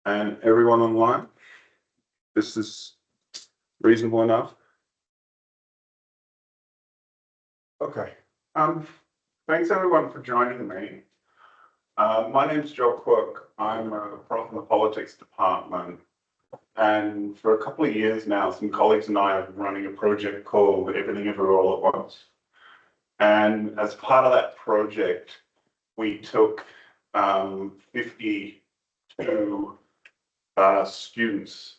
And everyone online, this is reasonable enough. Okay. Thanks everyone for joining me. My name's Joel Cook. I'm a prof in the politics department. And for a couple of years now, some colleagues and I are running a project called Everything Everywhere All at Once. And as part of that project, we took 52 students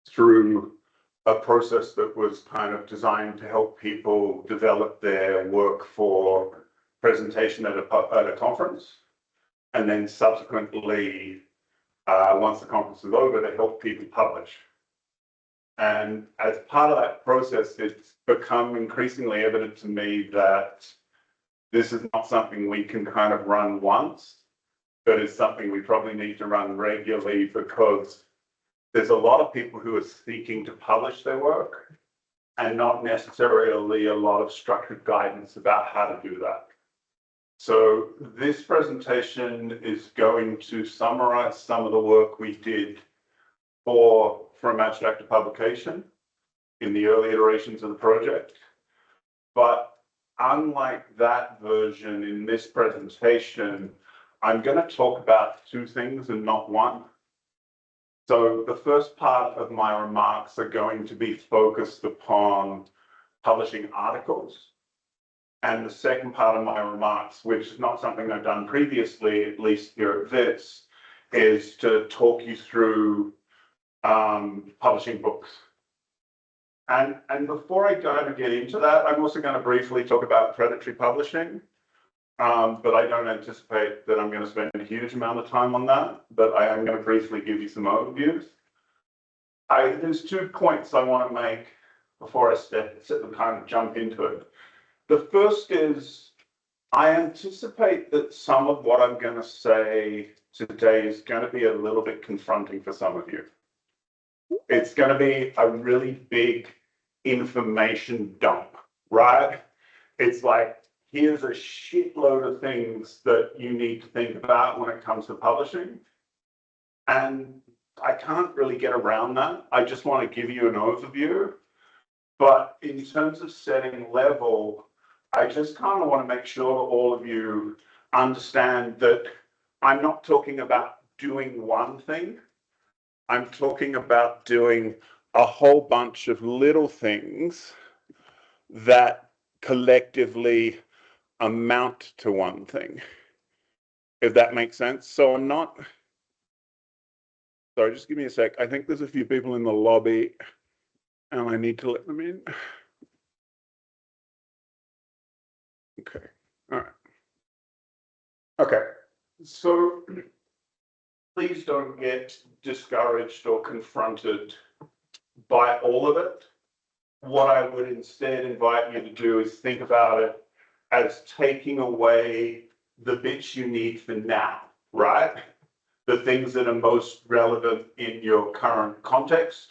through a process that was kind of designed to help people develop their work for presentation at a conference, and then subsequently, once the conference is over, to help people publish. And as part of that process, it's become increasingly evident to me that this is not something we can kind of run once, but it's something we probably need to run regularly, because there's a lot of people who are seeking to publish their work and not necessarily a lot of structured guidance about how to do that. So this presentation is going to summarize some of the work we did from abstract to publication in the early iterations of the project. But unlike that version, in this presentation, I'm going to talk about two things and not one. So the first part of my remarks are going to be focused upon publishing articles. And the second part of my remarks, which is not something I've done previously, at least here at WITS, is to talk you through publishing books. And before I kind of get into that, I'm also going to briefly talk about predatory publishing. But I don't anticipate that I'm going to spend a huge amount of time on that, but I am going to briefly give you some overviews. There's 2 points I want to make before I kind of jump into it. The first is, I anticipate that some of what I'm going to say today is going to be a little bit confronting for some of you. It's going to be a really big information dump, right? It's like, here's a shitload of things that you need to think about when it comes to publishing. And I can't really get around that. I just want to give you an overview. But in terms of setting level, I just kind of want to make sure that all of you understand that I'm not talking about doing one thing. I'm talking about doing a whole bunch of little things that collectively amount to one thing, if that makes sense. So I'm not, sorry, just give me a sec. I think there's a few people in the lobby and I need to let them in. Okay, all right. Okay, so please don't get discouraged or confronted by all of it. What I would instead invite you to do is think about it as taking away the bits you need for now, right? The things that are most relevant in your current context.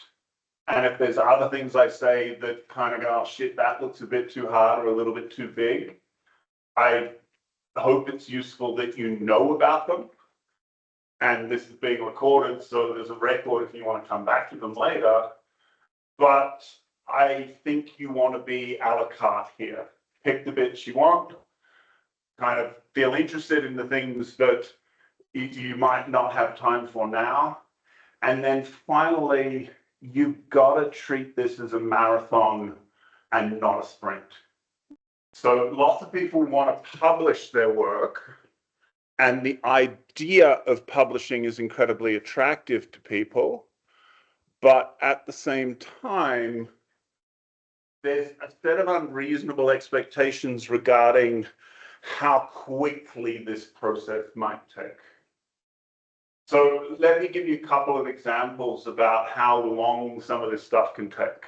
And if there's other things I say that kind of go, oh shit, that looks a bit too hard or a little bit too big, I hope it's useful that you know about them. And this is being recorded, so there's a record if you want to come back to them later. But I think you want to be a la carte here. Pick the bits you want, kind of feel interested in the things that you might not have time for now. And then finally, you've got to treat this as a marathon and not a sprint. So lots of people want to publish their work, and the idea of publishing is incredibly attractive to people. But at the same time, there's a set of unreasonable expectations regarding how quickly this process might take. So let me give you a couple of examples about how long some of this stuff can take.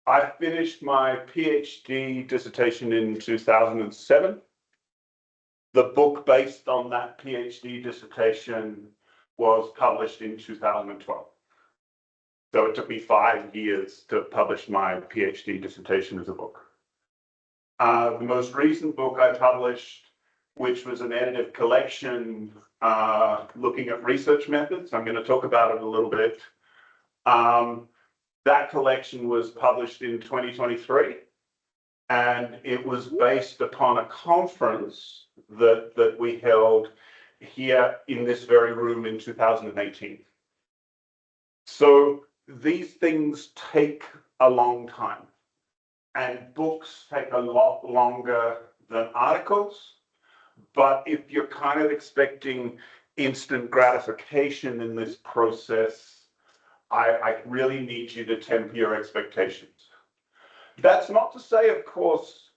I finished my PhD dissertation in 2007. The book based on that PhD dissertation was published in 2012. So it took me 5 years to publish my PhD dissertation as a book. The most recent book I published which was an edited collection looking at research methods. I'm going to talk about it a little bit. That collection was published in 2023, and it was based upon a conference that we held here in this very room in 2018. So these things take a long time, and books take a lot longer than articles. But if you're kind of expecting instant gratification in this process, I really need you to temper your expectations. That's not to say, of course,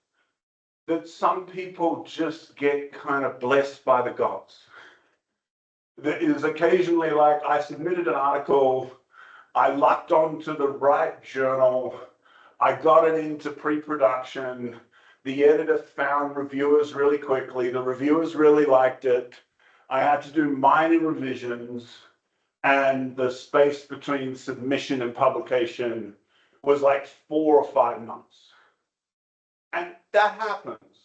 that some people just get kind of blessed by the gods. There is occasionally like, I submitted an article, I lucked onto the right journal, I got it into pre-production, the editor found reviewers really quickly, the reviewers really liked it, I had to do minor revisions, and the space between submission and publication was like 4 or 5 months. And that happens.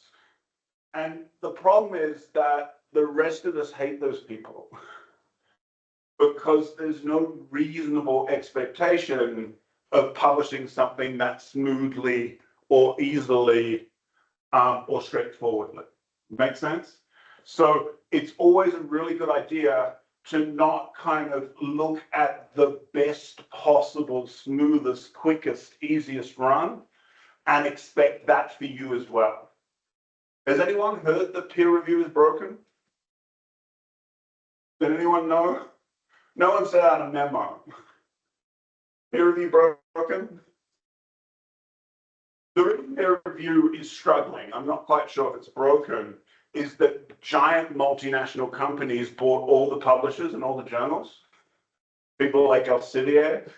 And the problem is that the rest of us hate those people because there's no reasonable expectation of publishing something that smoothly or easily or straightforwardly. Make sense? So it's always a really good idea to not kind of look at the best possible, smoothest, quickest, easiest run and expect that for you as well. Has anyone heard that peer review is broken? Did anyone know? No one sent out a memo. Peer review broken? The reason peer review is struggling, I'm not quite sure if it's broken, is that giant multinational companies bought all the publishers and all the journals, people like Elsevier,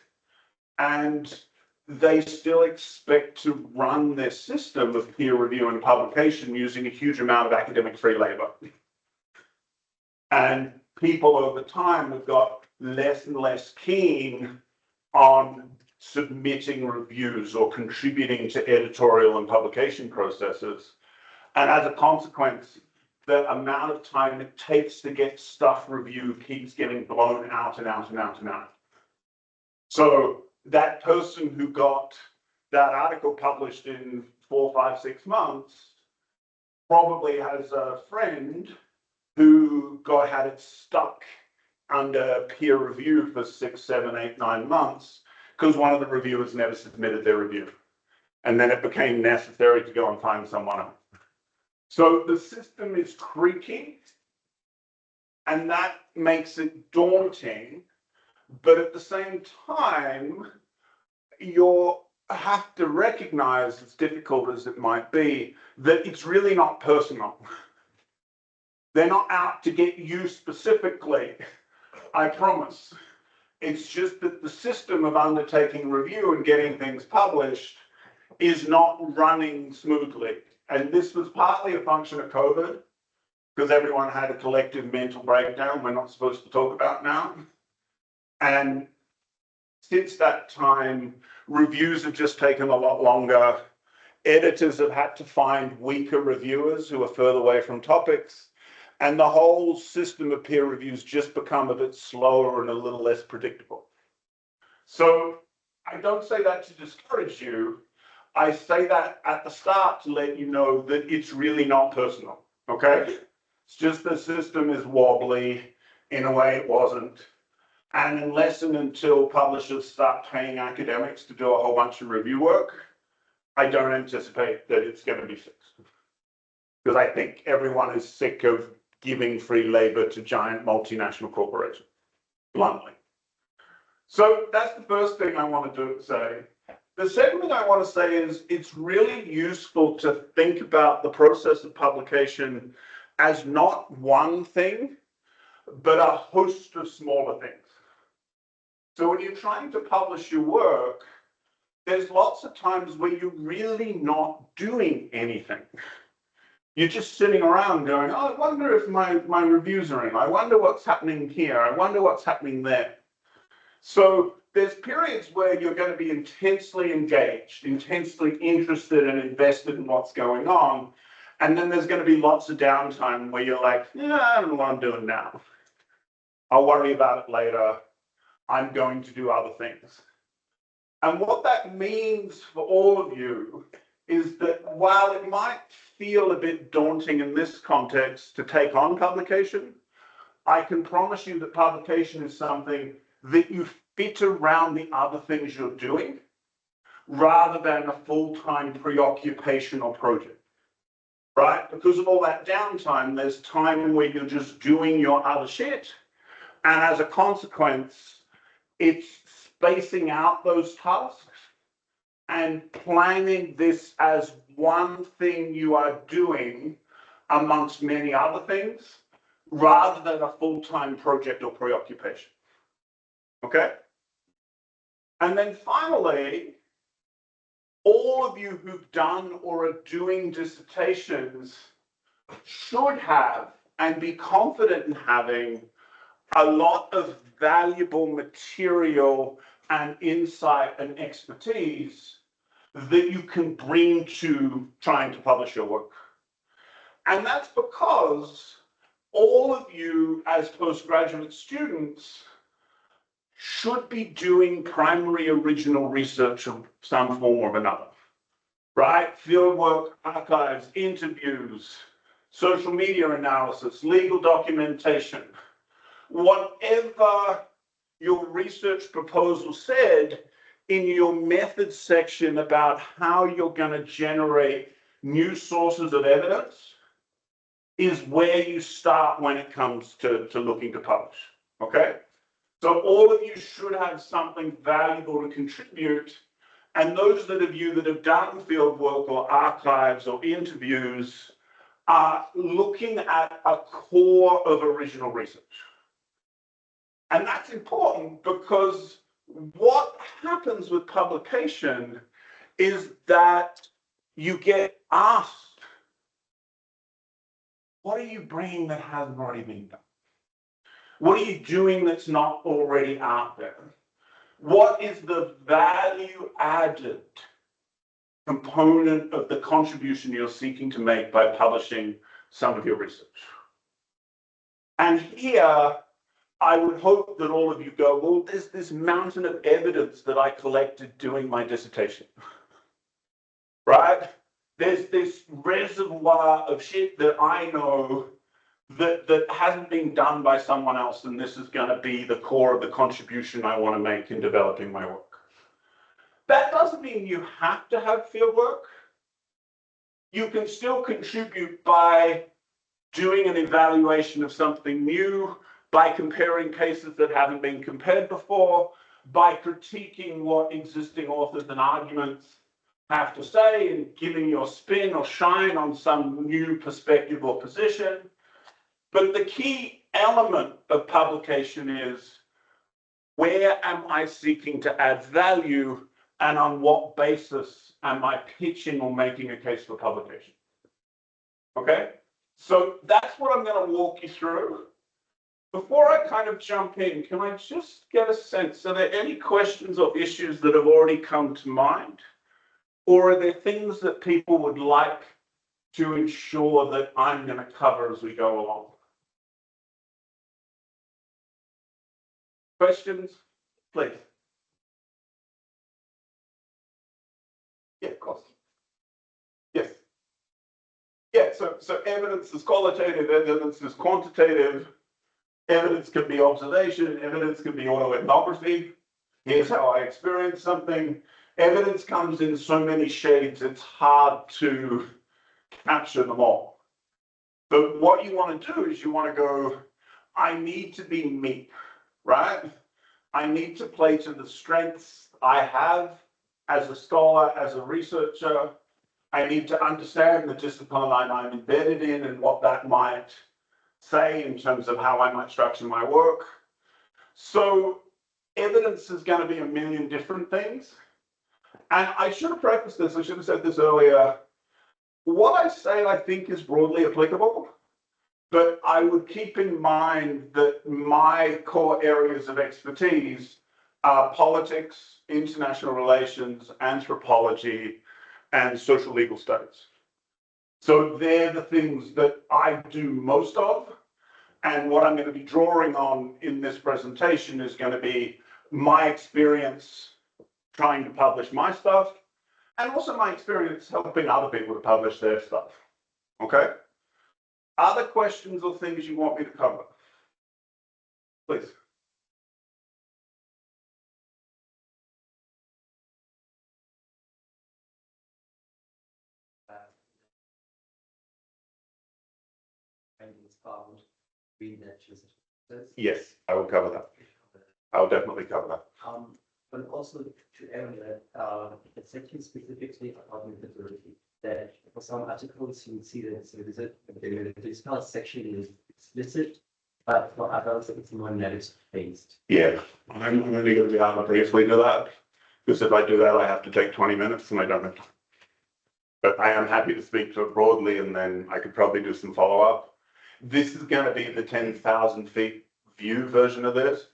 and they still expect to run their system of peer review and publication using a huge amount of academic free labor. And people over time have got less and less keen on submitting reviews or contributing to editorial and publication processes. And as a consequence, the amount of time it takes to get stuff reviewed keeps getting blown out and out and out and out. So that person who got that article published in 4, 5, 6 months probably has a friend who had it stuck under peer review for 6, 7, 8, 9 months because one of the reviewers never submitted their review. And then it became necessary to go and find someone else. So the system is creaking, and that makes it daunting. But at the same time, you have to recognize, as difficult as it might be, that it's really not personal. They're not out to get you specifically, I promise. It's just that the system of undertaking review and getting things published is not running smoothly. And this was partly a function of COVID, because everyone had a collective mental breakdown we're not supposed to talk about now. And since that time, reviews have just taken a lot longer. Editors have had to find weaker reviewers who are further away from topics. And the whole system of peer reviews just become a bit slower and a little less predictable. So I don't say that to discourage you. I say that at the start to let you know that it's really not personal, okay? It's just the system is wobbly in a way it wasn't. And unless and until publishers start paying academics to do a whole bunch of review work, I don't anticipate that it's going to be fixed. Because I think everyone is sick of giving free labor to giant multinational corporations, bluntly. So that's the first thing I want to say. The second thing I want to say is it's really useful to think about the process of publication as not one thing, but a host of smaller things. So when you're trying to publish your work, there's lots of times where you're really not doing anything. You're just sitting around going, oh, I wonder if my reviews are in. I wonder what's happening here. I wonder what's happening there. So there's periods where you're going to be intensely engaged, intensely interested and invested in what's going on. And then there's going to be lots of downtime where you're like, yeah, I don't know what I'm doing now. I'll worry about it later. I'm going to do other things. And what that means for all of you is that while it might feel a bit daunting in this context to take on publication, I can promise you that publication is something that you fit around the other things you're doing rather than a full-time preoccupation or project, right? Because of all that downtime, there's time where you're just doing your other shit. And as a consequence, it's spacing out those tasks and planning this as one thing you are doing amongst many other things, rather than a full-time project or preoccupation. Okay? And then finally, all of you who've done or are doing dissertations should have and be confident in having a lot of valuable material and insight and expertise that you can bring to trying to publish your work. And that's because all of you as postgraduate students should be doing primary original research of some form or another, right? Fieldwork, archives, interviews, social media analysis, legal documentation, whatever your research proposal said in your methods section about how you're going to generate new sources of evidence is where you start when it comes to looking to publish, okay? So all of you should have something valuable to contribute, and those of you that have done field work or archives or interviews are looking at a core of original research. And that's important because what happens with publication is that you get asked, what are you bringing that hasn't already been done? What are you doing that's not already out there? What is the value added component of the contribution you're seeking to make by publishing some of your research? And here, I would hope that all of you go, well, there's this mountain of evidence that I collected doing my dissertation, right? There's this reservoir of shit that I know that hasn't been done by someone else, and this is going to be the core of the contribution I want to make in developing my work. That doesn't mean you have to have field work. You can still contribute by doing an evaluation of something new, by comparing cases that haven't been compared before, by critiquing what existing authors and arguments have to say and giving your spin or shine on some new perspective or position. But the key element of publication is, where am I seeking to add value, and on what basis am I pitching or making a case for publication? Okay, so that's what I'm going to walk you through. Before I kind of jump in, can I just get a sense, are there any questions or issues that have already come to mind? Or are there things that people would like to ensure that I'm going to cover as we go along? Questions, please. Yeah, of course. Yes. Yeah, so evidence is qualitative, evidence is quantitative, evidence can be observation, evidence can be autoethnography. Here's how I experience something. Evidence comes in so many shades, it's hard to capture them all. But what you want to do is you want to go, I need to be me, right? I need to play to the strengths I have as a scholar, as a researcher. I need to understand the discipline I'm embedded in and what that might say in terms of how I might structure my work. So evidence is going to be a million different things. And I should have prefaced this, I should have said this earlier. What I say, I think, is broadly applicable. But I would keep in mind that my core areas of expertise are politics, international relations, anthropology, and social legal studies. So they're the things that I do most of. And what I'm going to be drawing on in this presentation is going to be my experience trying to publish my stuff, and also my experience helping other people to publish their stuff. Okay? Other questions or things you want me to cover? Please. Yes, I will cover that. I'll definitely cover that. But also to add that it's actually specifically about methodology. That for some articles you see that it's not sexually explicit, but for others it's more narrative based. Yeah, I'm only going to be able to briefly do that, because if I do that, I have to take 20 minutes and I don't have time. But I am happy to speak to it broadly, and then I could probably do some follow-up. This is going to be the 10,000 feet view version of this.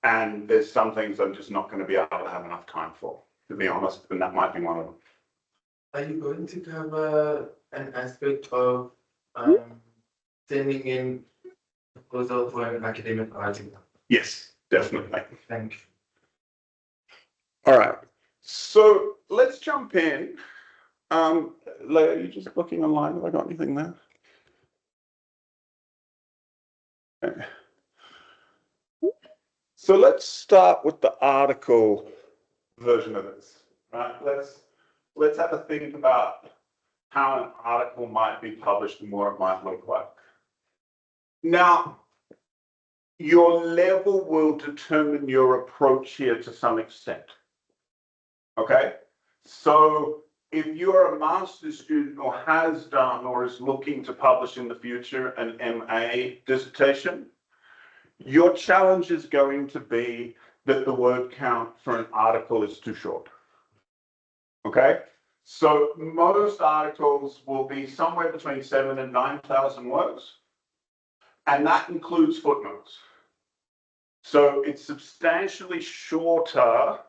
And there's some things I'm just not going to be able to have enough time for, to be honest, and that might be one of them. Are you going to cover an aspect of sending in a proposal for an academic article? Yes, definitely. Thank you. All right. So let's jump in. Leah, are you just looking online? Have I got anything there? Okay. So let's start with the article version of this. Right? Let's have a think about how an article might be published and what it might look like. Now, your level will determine your approach here to some extent. Okay? So if you're a master's student or has done or is looking to publish in the future an MA dissertation, your challenge is going to be that the word count for an article is too short. Okay? So most articles will be somewhere between 7,000 and 9,000 words, and that includes footnotes. So it's substantially shorter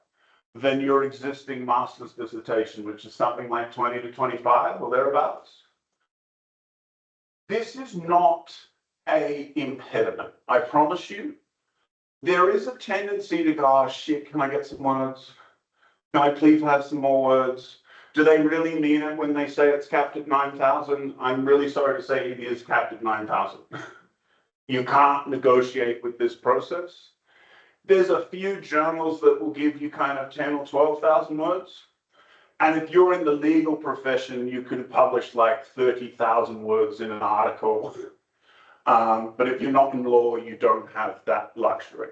than your existing master's dissertation, which is something like 20 to 25 or thereabouts. This is not an impediment, I promise you. There is a tendency to go, oh shit, can I get some words? Can I please have some more words? Do they really mean it when they say it's capped at 9,000? I'm really sorry to say it is capped at 9,000. You can't negotiate with this process. There's a few journals that will give you kind of 10 or 12,000 words. And if you're in the legal profession, you could publish like 30,000 words in an article. But if you're not in law, you don't have that luxury.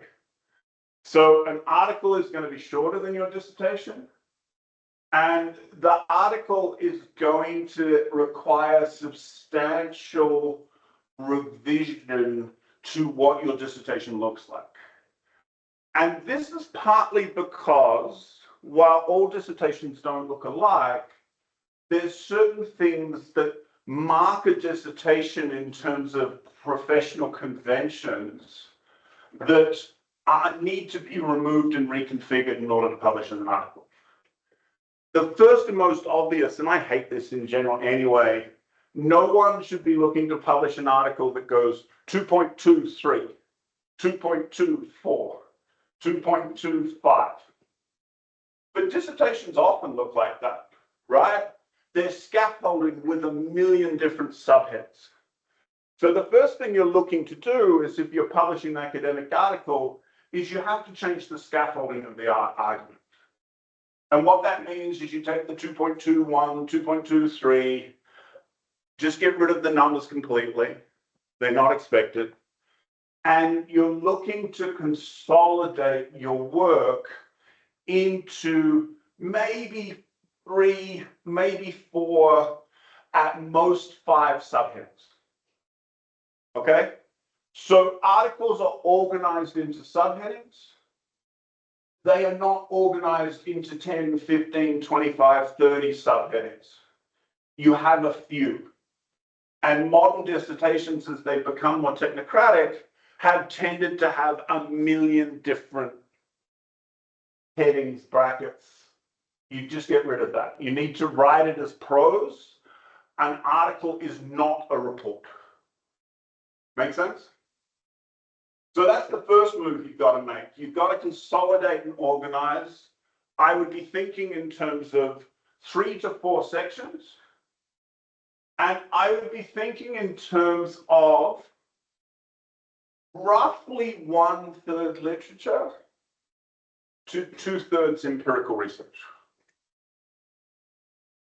So an article is going to be shorter than your dissertation. And the article is going to require substantial revision to what your dissertation looks like. And this is partly because while all dissertations don't look alike, there's certain things that mark a dissertation in terms of professional conventions that need to be removed and reconfigured in order to publish an article. The first and most obvious, and I hate this in general anyway, no one should be looking to publish an article that goes 2.23, 2.24, 2.25. But dissertations often look like that, right? They're scaffolding with a million different subheads. So the first thing you're looking to do is, if you're publishing an academic article, is you have to change the scaffolding of the argument. And what that means is you take the 2.21, 2.23, just get rid of the numbers completely. They're not expected. And you're looking to consolidate your work into maybe 3, maybe 4, at most 5 subheads. Okay? So articles are organized into subheadings. They are not organized into 10, 15, 25, 30 subheadings. You have a few. And modern dissertations, as they become more technocratic, have tended to have a million different headings, brackets. You just get rid of that. You need to write it as prose, an article is not a report. Make sense? So that's the first move you've got to make. You've got to consolidate and organize. I would be thinking in terms of 3 to 4 sections. And I would be thinking in terms of roughly 1/3 literature to 2/3 empirical research.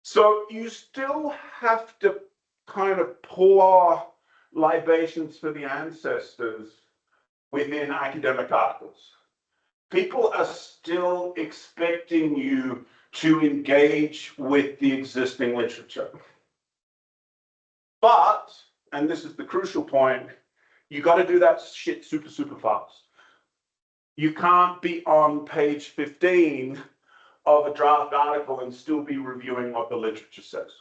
So you still have to kind of pour libations for the ancestors within academic articles. People are still expecting you to engage with the existing literature. But, and this is the crucial point, you got to do that shit super, super fast. You can't be on page 15 of a draft article and still be reviewing what the literature says.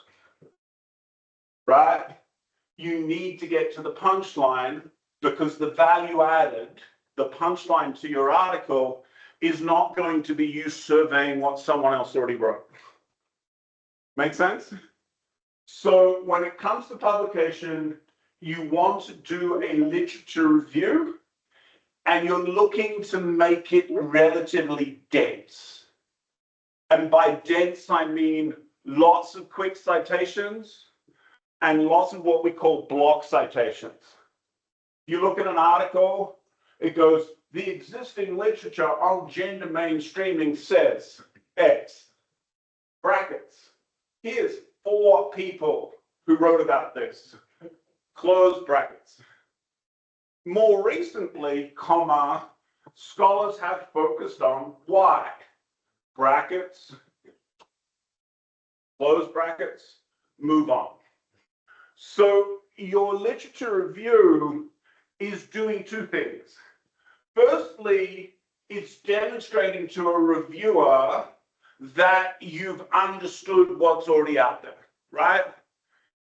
Right? You need to get to the punchline, because the value added, the punchline to your article, is not going to be you surveying what someone else already wrote. Make sense? So when it comes to publication, you want to do a literature review, and you're looking to make it relatively dense. And by dense, I mean lots of quick citations and lots of what we call block citations. You look at an article, it goes, the existing literature on gender mainstreaming says X, brackets. Here's 4 people who wrote about this, close brackets. More recently, comma, scholars have focused on Y, brackets, close brackets, move on. So your literature review is doing 2 things. Firstly, it's demonstrating to a reviewer that you've understood what's already out there, right?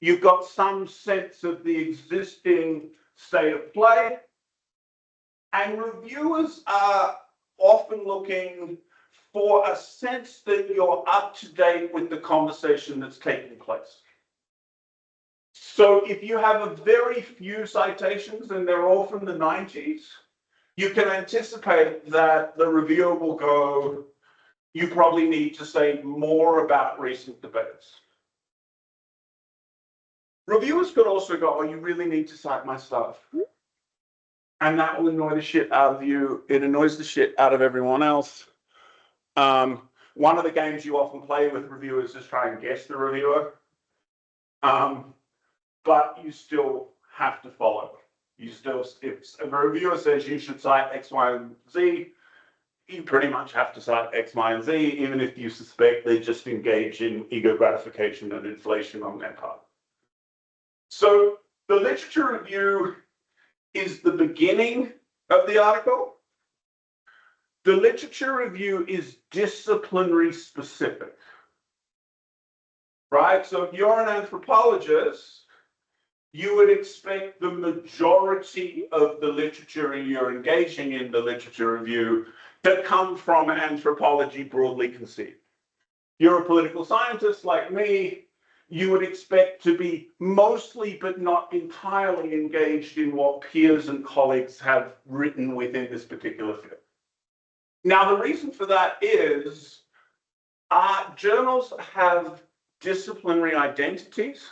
You've got some sense of the existing state of play, and reviewers are often looking for a sense that you're up to date with the conversation that's taking place. So if you have a very few citations and they're all from the 90s, you can anticipate that the reviewer will go, you probably need to say more about recent debates. Reviewers could also go, oh, you really need to cite my stuff. And that will annoy the shit out of you. It annoys the shit out of everyone else. One of the games you often play with reviewers is try and guess the reviewer. But you still have to follow. You still, if a reviewer says you should cite X, Y, and Z, you pretty much have to cite X, Y, and Z, even if you suspect they just engage in ego gratification and inflation on their part. So the literature review is the beginning of the article. The literature review is disciplinary specific, right? So if you're an anthropologist, you would expect the majority of the literature you're engaging in the literature review to come from anthropology broadly conceived. You're a political scientist like me, you would expect to be mostly but not entirely engaged in what peers and colleagues have written within this particular field. Now, the reason for that is journals have disciplinary identities.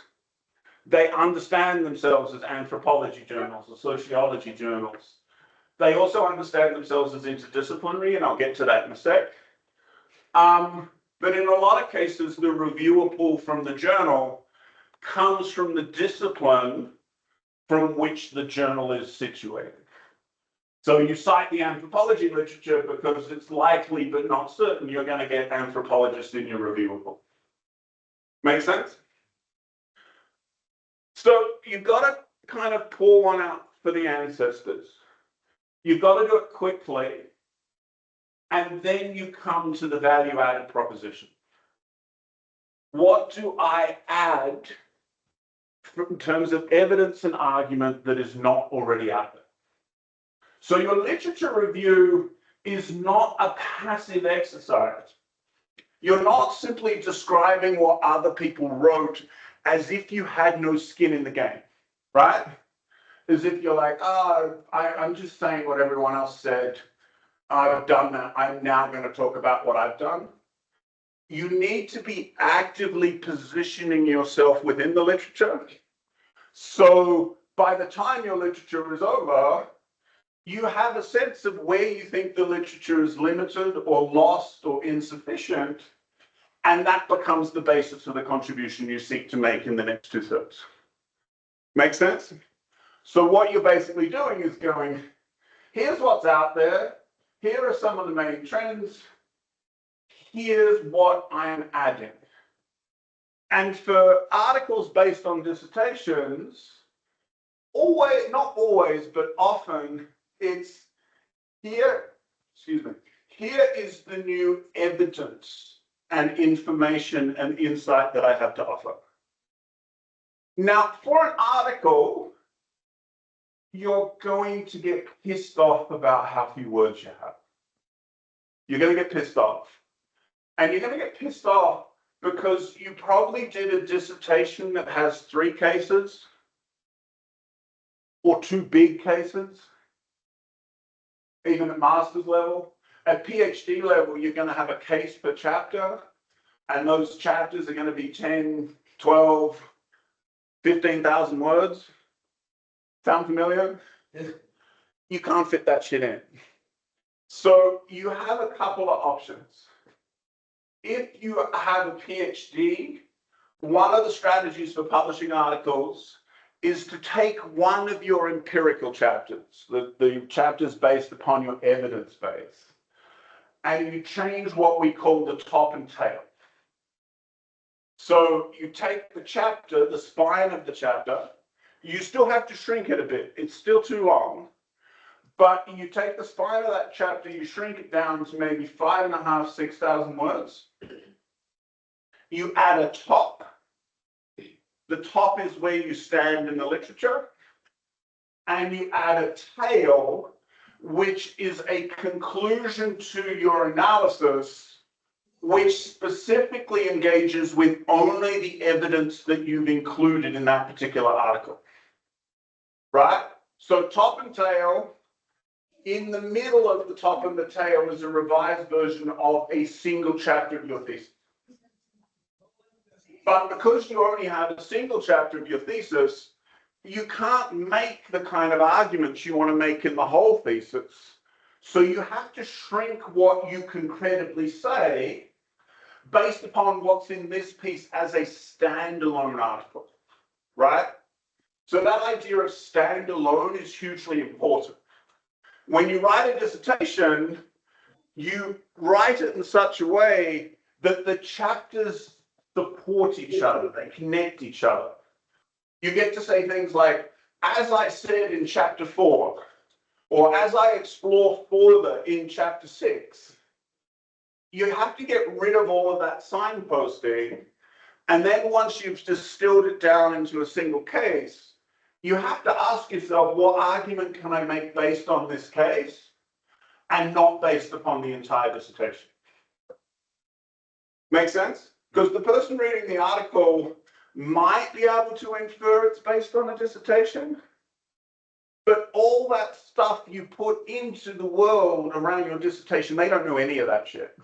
They understand themselves as anthropology journals or sociology journals. They also understand themselves as interdisciplinary, and I'll get to that in a sec. But in a lot of cases, the reviewer pull from the journal comes from the discipline from which the journal is situated. So you cite the anthropology literature because it's likely but not certain you're going to get anthropologists in your reviewable. Make sense? So you've got to kind of pour one out for the ancestors. You've got to do it quickly. And then you come to the value-added proposition. What do I add in terms of evidence and argument that is not already out there? So your literature review is not a passive exercise. You're not simply describing what other people wrote as if you had no skin in the game, right? As if you're like, oh, I'm just saying what everyone else said. I've done that. I'm now going to talk about what I've done. You need to be actively positioning yourself within the literature. So by the time your literature is over, you have a sense of where you think the literature is limited or lost or insufficient, and that becomes the basis of the contribution you seek to make in the next 2/3. Make sense? So what you're basically doing is going, here's what's out there, here are some of the main trends, here's what I'm adding. And for articles based on dissertations, always, not always, but often, it's here, excuse me, here is the new evidence and information and insight that I have to offer. Now, for an article, you're going to get pissed off about how few words you have. You're going to get pissed off. And you're going to get pissed off because you probably did a dissertation that has 3 cases or 2 big cases, even at master's level. At PhD level, you're going to have a case per chapter, and those chapters are going to be 10, 12, 15,000 words. Sound familiar? You can't fit that shit in. So you have a couple of options. If you have a PhD, one of the strategies for publishing articles is to take one of your empirical chapters, the chapters based upon your evidence base, and you change what we call the top and tail. So you take the chapter, the spine of the chapter, you still have to shrink it a bit. It's still too long. But you take the spine of that chapter, you shrink it down to maybe 5,500, 6,000 words. You add a top. The top is where you stand in the literature. And you add a tail, which is a conclusion to your analysis, which specifically engages with only the evidence that you've included in that particular article. Right? So top and tail. In the middle of the top and the tail is a revised version of a single chapter of your thesis. But because you only have a single chapter of your thesis, you can't make the kind of arguments you want to make in the whole thesis. So you have to shrink what you can credibly say based upon what's in this piece as a standalone article, right? So that idea of standalone is hugely important. When you write a dissertation, you write it in such a way that the chapters support each other, they connect each other. You get to say things like, as I said in chapter 4, or as I explore further in chapter 6. You have to get rid of all of that signposting, and then once you've distilled it down into a single case, you have to ask yourself, what argument can I make based on this case and not based upon the entire dissertation? Make sense? Because the person reading the article might be able to infer it's based on a dissertation, but all that stuff you put into the world around your dissertation, they don't know any of that shit.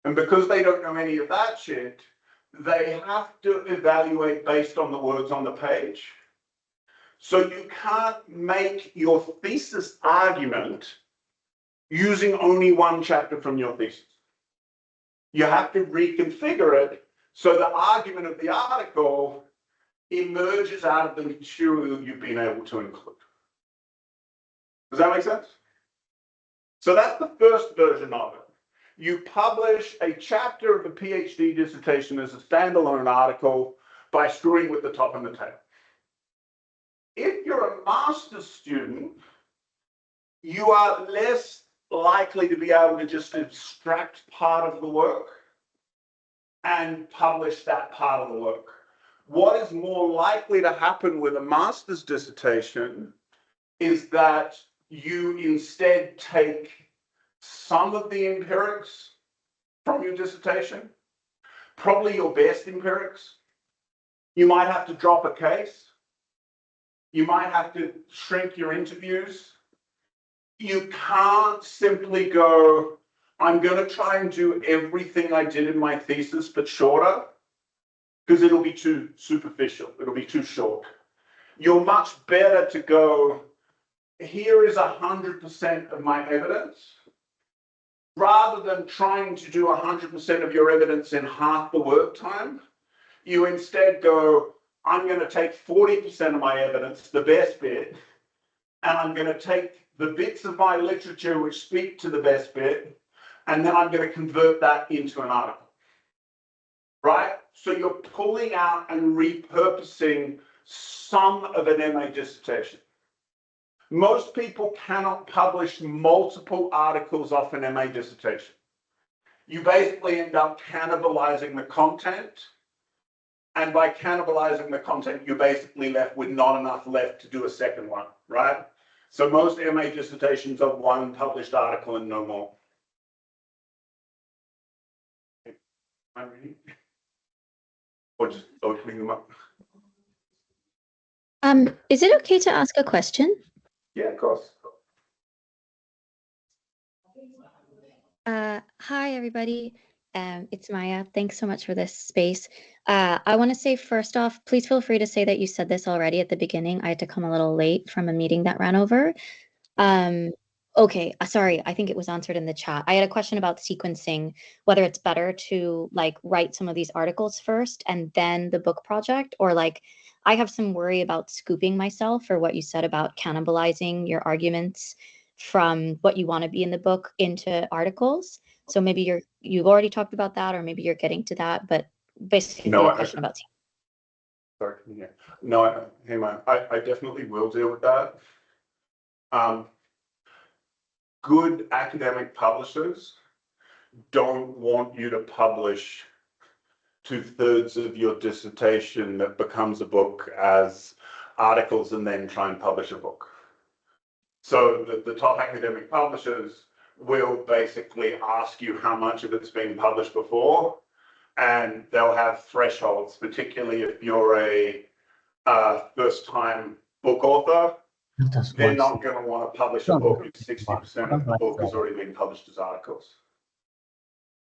And because they don't know any of that shit, they have to evaluate based on the words on the page. So you can't make your thesis argument using only one chapter from your thesis. You have to reconfigure it so the argument of the article emerges out of the material you've been able to include. Does that make sense? So that's the first version of it. You publish a chapter of a PhD dissertation as a standalone article by screwing with the top and the tail. If you're a master's student, you are less likely to be able to just extract part of the work and publish that part of the work. What is more likely to happen with a master's dissertation is that you instead take some of the empirics from your dissertation, probably your best empirics, You might have to drop a case. You might have to shrink your interviews. You can't simply go, I'm going to try and do everything I did in my thesis, but shorter, because it'll be too superficial. It'll be too short. You're much better to go, here is 100% of my evidence, rather than trying to do 100% of your evidence in half the work time. You instead go, I'm going to take 40% of my evidence, the best bit, and I'm going to take the bits of my literature which speak to the best bit, and then I'm going to convert that into an article. Right? So you're pulling out and repurposing some of an MA dissertation. Most people cannot publish multiple articles off an MA dissertation. You basically end up cannibalizing the content. And by cannibalizing the content, you're basically left with not enough left to do a second one, right? So most MA dissertations are one published article and no more. Am I reading? Or just opening them up? Is it okay to ask a question? Yeah, of course. Hi, everybody. It's Maya. Thanks so much for this space. I want to say first off, please feel free to say that you said this already at the beginning. I had to come a little late from a meeting that ran over. Okay, sorry, I think it was answered in the chat. I had a question about sequencing, whether it's better to like write some of these articles first and then the book project, or like I have some worry about scooping myself for what you said about cannibalizing your arguments from what you want to be in the book into articles. So maybe you've already talked about that, or maybe you're getting to that, but basically a question about. Sorry, yeah. No, hey man, I definitely will deal with that. Good academic publishers don't want you to publish 2/3 of your dissertation that becomes a book as articles and then try and publish a book. So the top academic publishers will basically ask you how much of it's been published before, and they'll have thresholds, particularly if you're a first-time book author. They're not going to want to publish a book if 60% of the book has already been published as articles.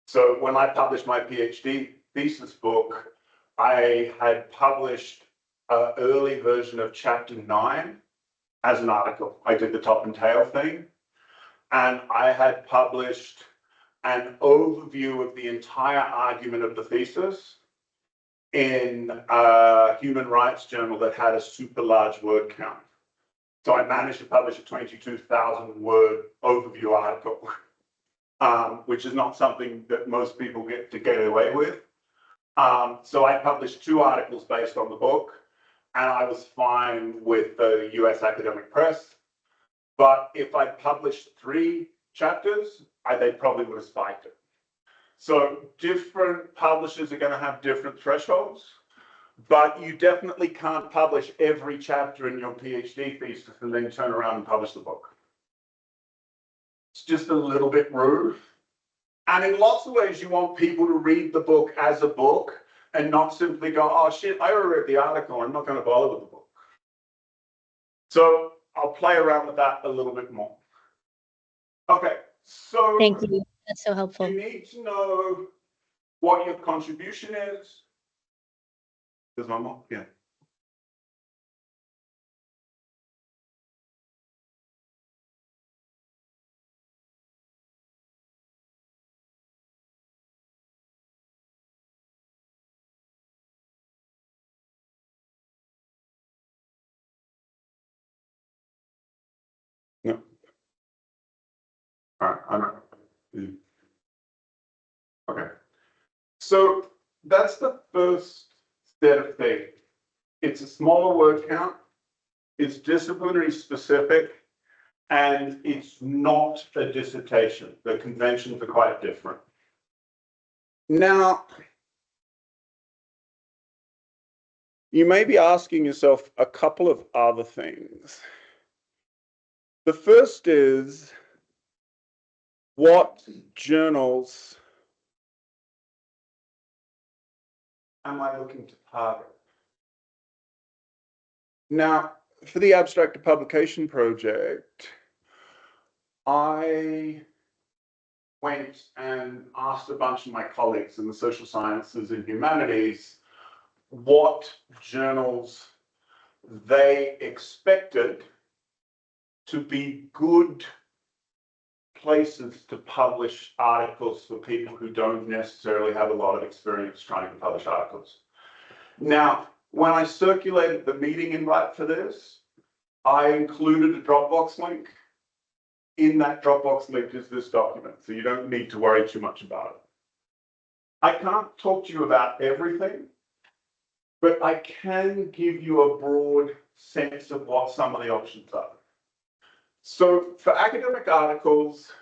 So when I published my PhD thesis book, I had published an early version of chapter 9 as an article. I did the top and tail thing. And I had published an overview of the entire argument of the thesis in a human rights journal that had a super large word count. So I managed to publish a 22,000 word overview article, which is not something that most people get away with. So I published 2 articles based on the book, and I was fine with the US academic press. But if I published 3 chapters, they probably would have spiked it. So different publishers are going to have different thresholds. But you definitely can't publish every chapter in your PhD thesis and then turn around and publish the book. It's just a little bit rude. And in lots of ways, you want people to read the book as a book and not simply go, oh shit, I already read the article, I'm not going to bother with the book. So I'll play around with that a little bit more. Okay, so Thank you. That's so helpful. you need to know what your contribution is. There's one more? Yeah. No. All right, I'm not. Okay. So that's the first set of things. It's a smaller word count, it's disciplinary specific, and it's not a dissertation. The conventions are quite different. Now, you may be asking yourself a couple of other things. The first is, what journals am I looking to target? Now, for the abstract publication project, I went and asked a bunch of my colleagues in the social sciences and humanities what journals they expected to be good places to publish articles for people who don't necessarily have a lot of experience trying to publish articles. Now, when I circulated the meeting invite for this, I included a Dropbox link. In that Dropbox link is this document, so you don't need to worry too much about it. I can't talk to you about everything, but I can give you a broad sense of what some of the options are. So for academic articles,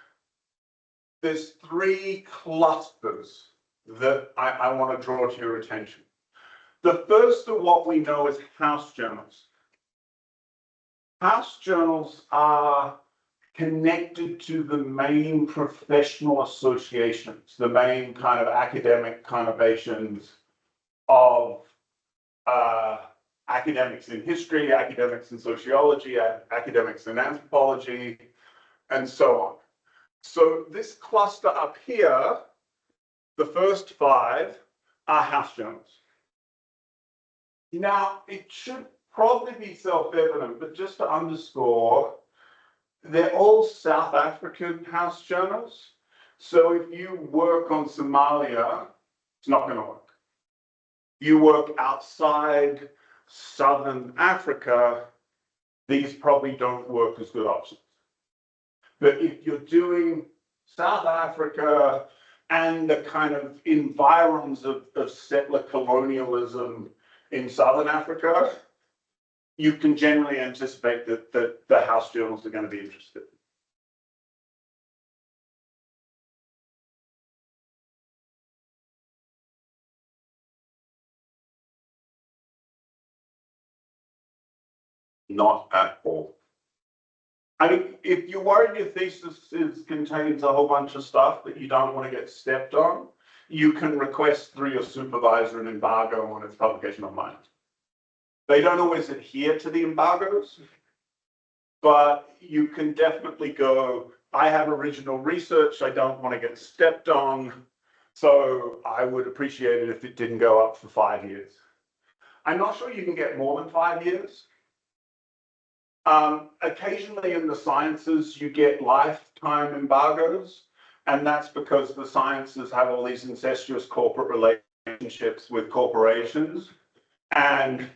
there's three clusters that I want to draw to your attention. The first of what we know is house journals. House journals are connected to the main professional associations, the main kind of academic connotations of academics in history, academics in sociology, academics in anthropology, and so on. So this cluster up here, the first five, are house journals. Now, it should probably be self-evident, but just to underscore, they're all South African house journals. So if you work on Somalia, it's not going to work. You work outside Southern Africa, these probably don't work as good options. But if you're doing South Africa and the kind of environs of settler colonialism in Southern Africa, you can generally anticipate that the house journals are going to be interested. Not at all. I mean, if you're worried your thesis contains a whole bunch of stuff that you don't want to get stepped on, you can request through your supervisor an embargo on its publication online. They don't always adhere to the embargoes, but you can definitely go, I have original research, I don't want to get stepped on, so I would appreciate it if it didn't go up for 5 years. I'm not sure you can get more than 5 years. Occasionally in the sciences, you get lifetime embargoes, and that's because the sciences have all these incestuous corporate relationships with corporations, and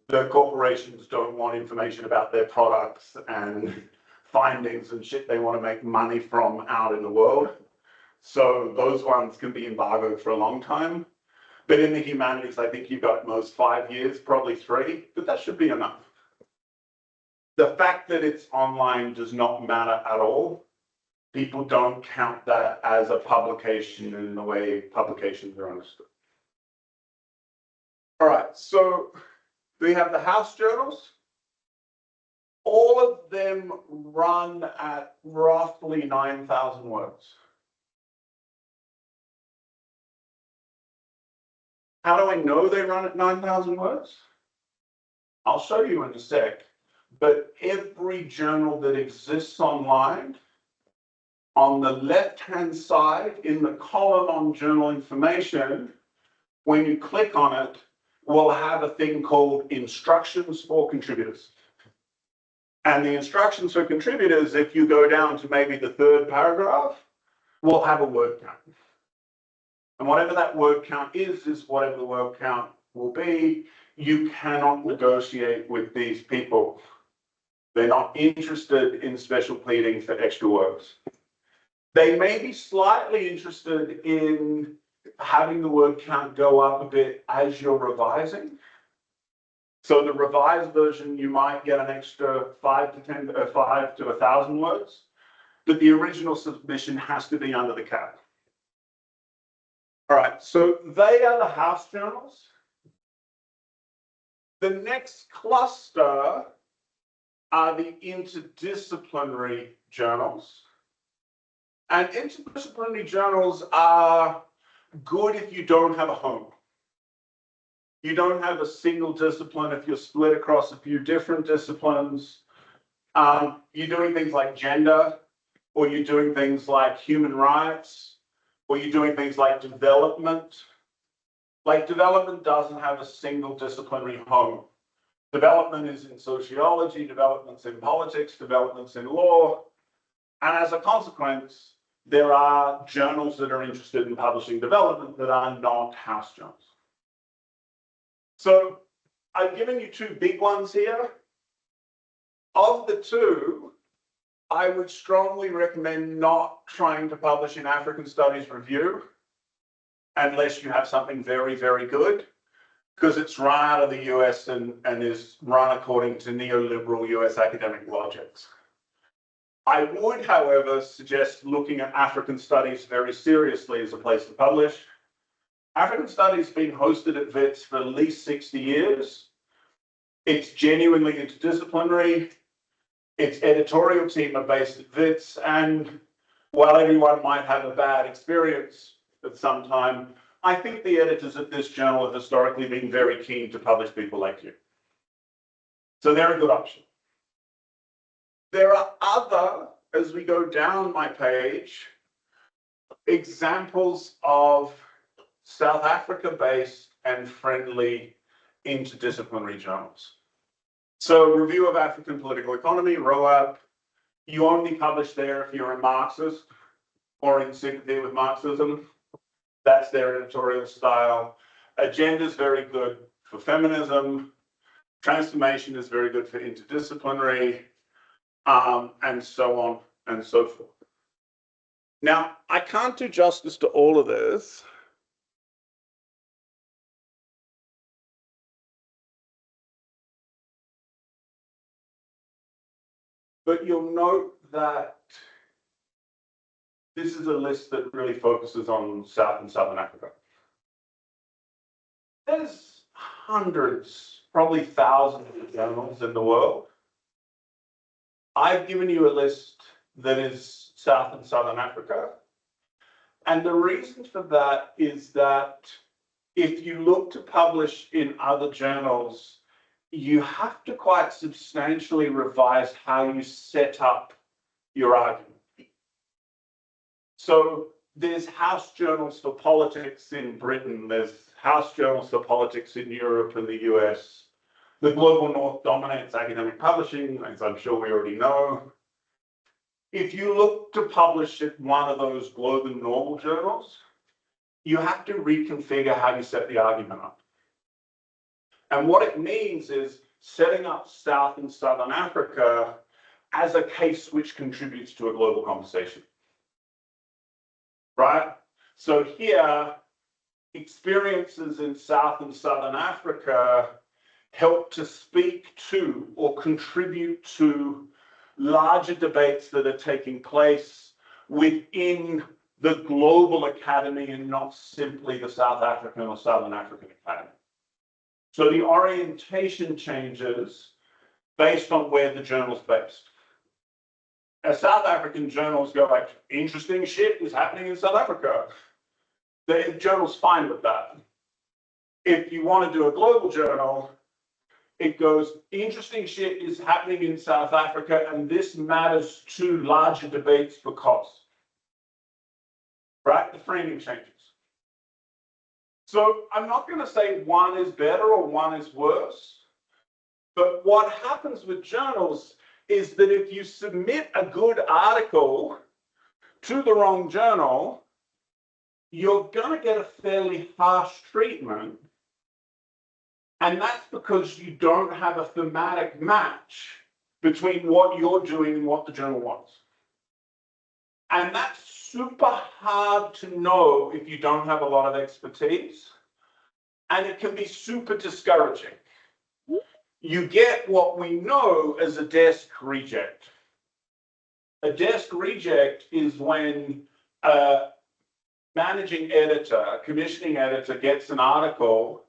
the corporations don't want information about their products and findings and shit they want to make money from out in the world. So those ones can be embargoed for a long time. But in the humanities, I think you've got at most 5 years, probably 3, but that should be enough. The fact that it's online does not matter at all. People don't count that as a publication in the way publications are understood. All right, so we have the house journals. All of them run at roughly 9,000 words. How do I know they run at 9,000 words? I'll show you in a sec. But every journal that exists online, on the left-hand side in the column on journal information, when you click on it, will have a thing called instructions for contributors. And the instructions for contributors, if you go down to maybe the 3rd paragraph, will have a word count. And whatever that word count is whatever the word count will be. You cannot negotiate with these people. They're not interested in special pleading for extra words. They may be slightly interested in having the word count go up a bit as you're revising. So the revised version, you might get an extra 5 to 1,000 words, but the original submission has to be under the cap. All right, so they are the house journals. The next cluster are the interdisciplinary journals. And interdisciplinary journals are good if you don't have a home. You don't have a single discipline if you're split across a few different disciplines. You're doing things like gender, or you're doing things like human rights, or you're doing things like development. Like development doesn't have a single disciplinary home. Development is in sociology, development's in politics, development's in law. And as a consequence, there are journals that are interested in publishing development that are not house journals. So I've given you two big ones here. Of the two, I would strongly recommend not trying to publish in African Studies Review unless you have something very, very good, because it's run out of the US and is run according to neoliberal US academic logics. I would, however, suggest looking at African studies very seriously as a place to publish. African studies has been hosted at WITS for at least 60 years. It's genuinely interdisciplinary. Its editorial team are based at WITS, and while everyone might have a bad experience at some time, I think the editors of this journal have historically been very keen to publish people like you. So they're a good option. There are other, as we go down my page, examples of South Africa-based and friendly interdisciplinary journals. So Review of African Political Economy, ROAP, you only publish there if you're a Marxist or in sympathy with Marxism. That's their editorial style. Agenda is very good for feminism. Transformation is very good for interdisciplinary, and so on and so forth. Now, I can't do justice to all of this. But you'll note that this is a list that really focuses on South and Southern Africa. There's hundreds, probably thousands of journals in the world. I've given you a list that is South and Southern Africa. And the reason for that is that if you look to publish in other journals, you have to quite substantially revise how you set up your argument. So there's house journals for politics in Britain, there's house journals for politics in Europe and the US. The global north dominates academic publishing, as I'm sure we already know. If you look to publish at one of those global normal journals, you have to reconfigure how you set the argument up. And what it means is setting up South and Southern Africa as a case which contributes to a global conversation. Right? So here, experiences in South and Southern Africa help to speak to or contribute to larger debates that are taking place within the global academy and not simply the South African or Southern African academy. So the orientation changes based on where the journal's based. As South African journals go like, interesting shit is happening in South Africa. The journal's fine with that. If you want to do a global journal, it goes, interesting shit is happening in South Africa, and this matters to larger debates because. Right? The framing changes. So I'm not going to say one is better or one is worse, but what happens with journals is that if you submit a good article to the wrong journal, you're going to get a fairly harsh treatment. And that's because you don't have a thematic match between what you're doing and what the journal wants. And that's super hard to know if you don't have a lot of expertise. And it can be super discouraging. You get what we know as a desk reject. A desk reject is when a managing editor, a commissioning editor gets an article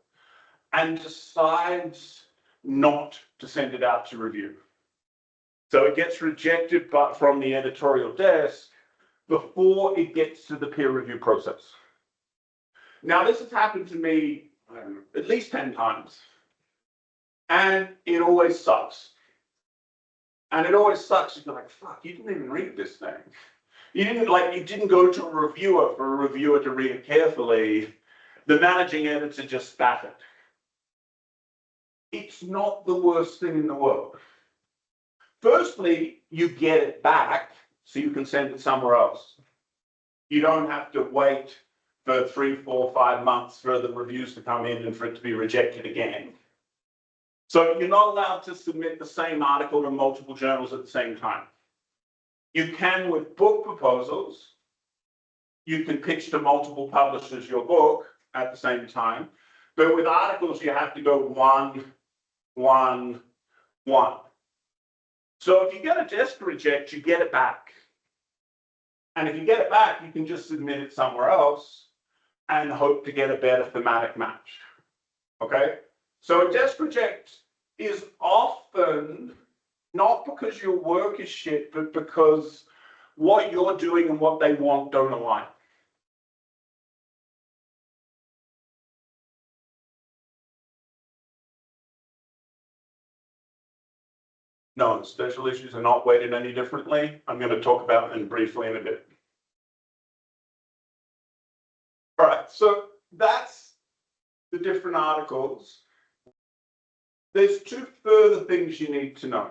and decides not to send it out to review. So it gets rejected from the editorial desk before it gets to the peer review process. Now, this has happened to me I don't know, at least 10 times. And it always sucks. And it always sucks. You're like, fuck, you didn't even read this thing. You didn't go to a reviewer for a reviewer to read it carefully. The managing editor just spat it. It's not the worst thing in the world. Firstly, you get it back so you can send it somewhere else. You don't have to wait for 3, 4, 5 months for the reviews to come in and for it to be rejected again. So you're not allowed to submit the same article to multiple journals at the same time. You can with book proposals. You can pitch to multiple publishers your book at the same time. But with articles, you have to go 1, 1, 1. So if you get a desk reject, you get it back. And if you get it back, you can just submit it somewhere else and hope to get a better thematic match. Okay? So a desk reject is often not because your work is shit, but because what you're doing and what they want don't align. No, special issues are not weighted any differently. I'm going to talk about them briefly in a bit. All right, so that's the different articles. There's 2 further things you need to know.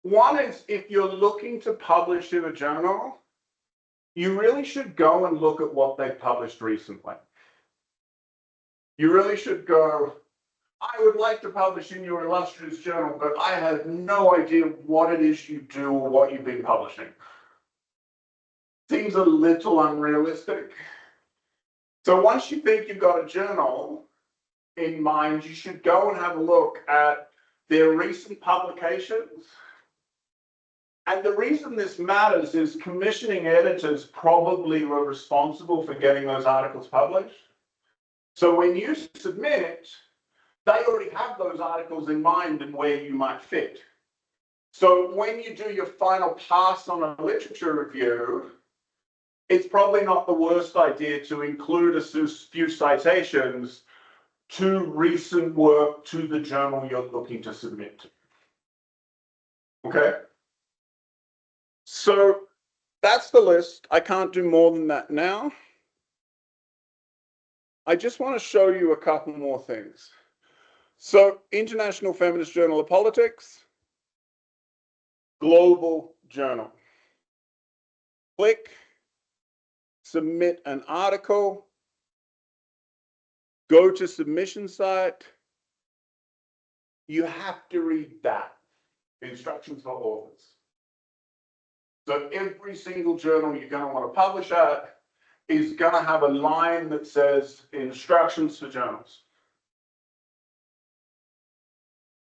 One is if you're looking to publish in a journal, you really should go and look at what they've published recently. You really should go, I would like to publish in your illustrious journal, but I have no idea what it is you do or what you've been publishing. Seems a little unrealistic. So once you think you've got a journal in mind, you should go and have a look at their recent publications. And the reason this matters is commissioning editors probably were responsible for getting those articles published. So when you submit, they already have those articles in mind and where you might fit. So when you do your final pass on a literature review, it's probably not the worst idea to include a few citations to recent work to the journal you're looking to submit to. Okay? So that's the list. I can't do more than that now. I just want to show you a couple more things. So International Feminist Journal of Politics, global journal. Click, submit an article, go to submission site. You have to read that. Instructions for authors. So every single journal you're going to want to publish at is going to have a line that says instructions for journals.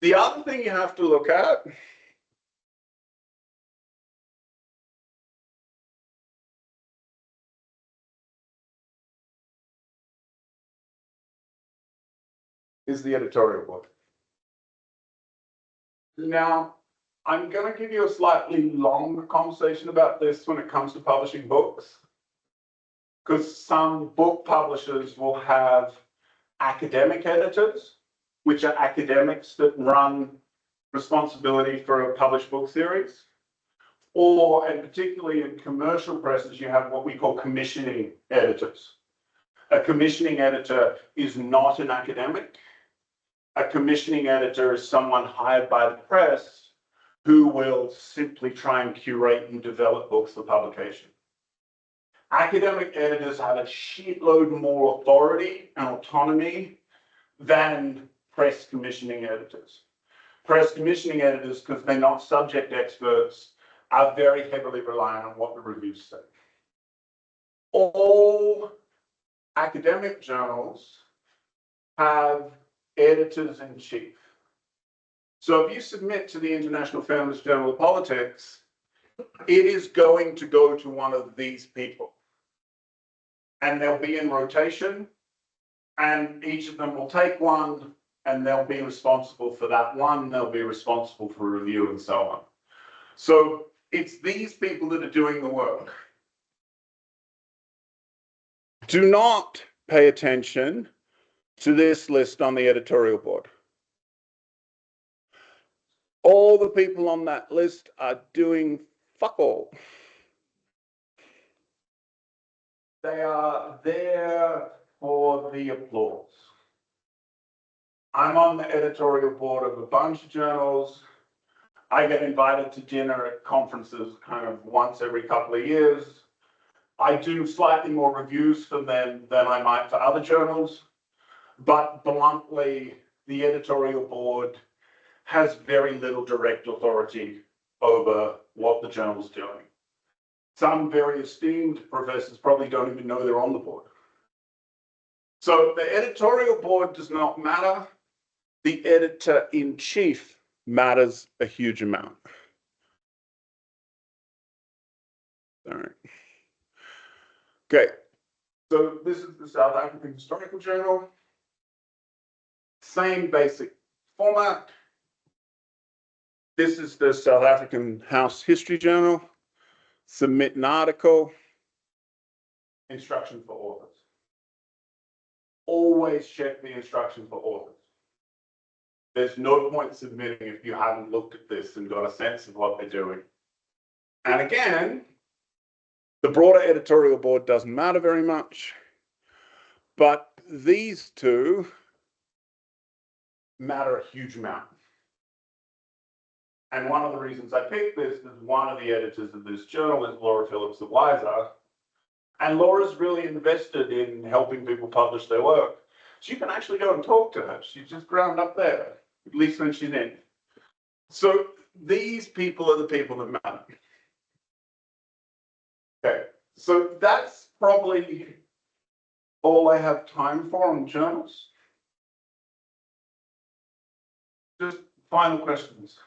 The other thing you have to look at is the editorial book. Now, I'm going to give you a slightly longer conversation about this when it comes to publishing books, because some book publishers will have academic editors, which are academics that run responsibility for a published book series. Or, and particularly in commercial presses, you have what we call commissioning editors. A commissioning editor is not an academic. A commissioning editor is someone hired by the press who will simply try and curate and develop books for publication. Academic editors have a shitload more authority and autonomy than press commissioning editors. Press commissioning editors, because they're not subject experts, are very heavily reliant on what the reviews say. All academic journals have editors-in-chief. So if you submit to the International Feminist Journal of Politics, it is going to go to one of these people. And they'll be in rotation, and each of them will take one, and they'll be responsible for that one, they'll be responsible for review and so on. So it's these people that are doing the work. Do not pay attention to this list on the editorial board. All the people on that list are doing fuck all. They are there for the applause. I'm on the editorial board of a bunch of journals. I get invited to dinner at conferences kind of once every couple of years. I do slightly more reviews for them than I might for other journals, but bluntly, the editorial board has very little direct authority over what the journal's doing. Some very esteemed professors probably don't even know they're on the board. So the editorial board does not matter. The editor-in-chief matters a huge amount. All right. Okay, so this is the South African Historical Journal. Same basic format. This is the South African House History Journal. Submit an article. Instruction for authors. Always check the instruction for authors. There's no point submitting if you haven't looked at this and got a sense of what they're doing. And again, the broader editorial board doesn't matter very much, but these two matter a huge amount. And one of the reasons I picked this is one of the editors of this journal is Laura Phillips of Wiser. And Laura's really invested in helping people publish their work. So you can actually go and talk to her. She's just ground up there, at least when she's in. So these people are the people that matter. Okay, so that's probably all I have time for on journals. Just final questions.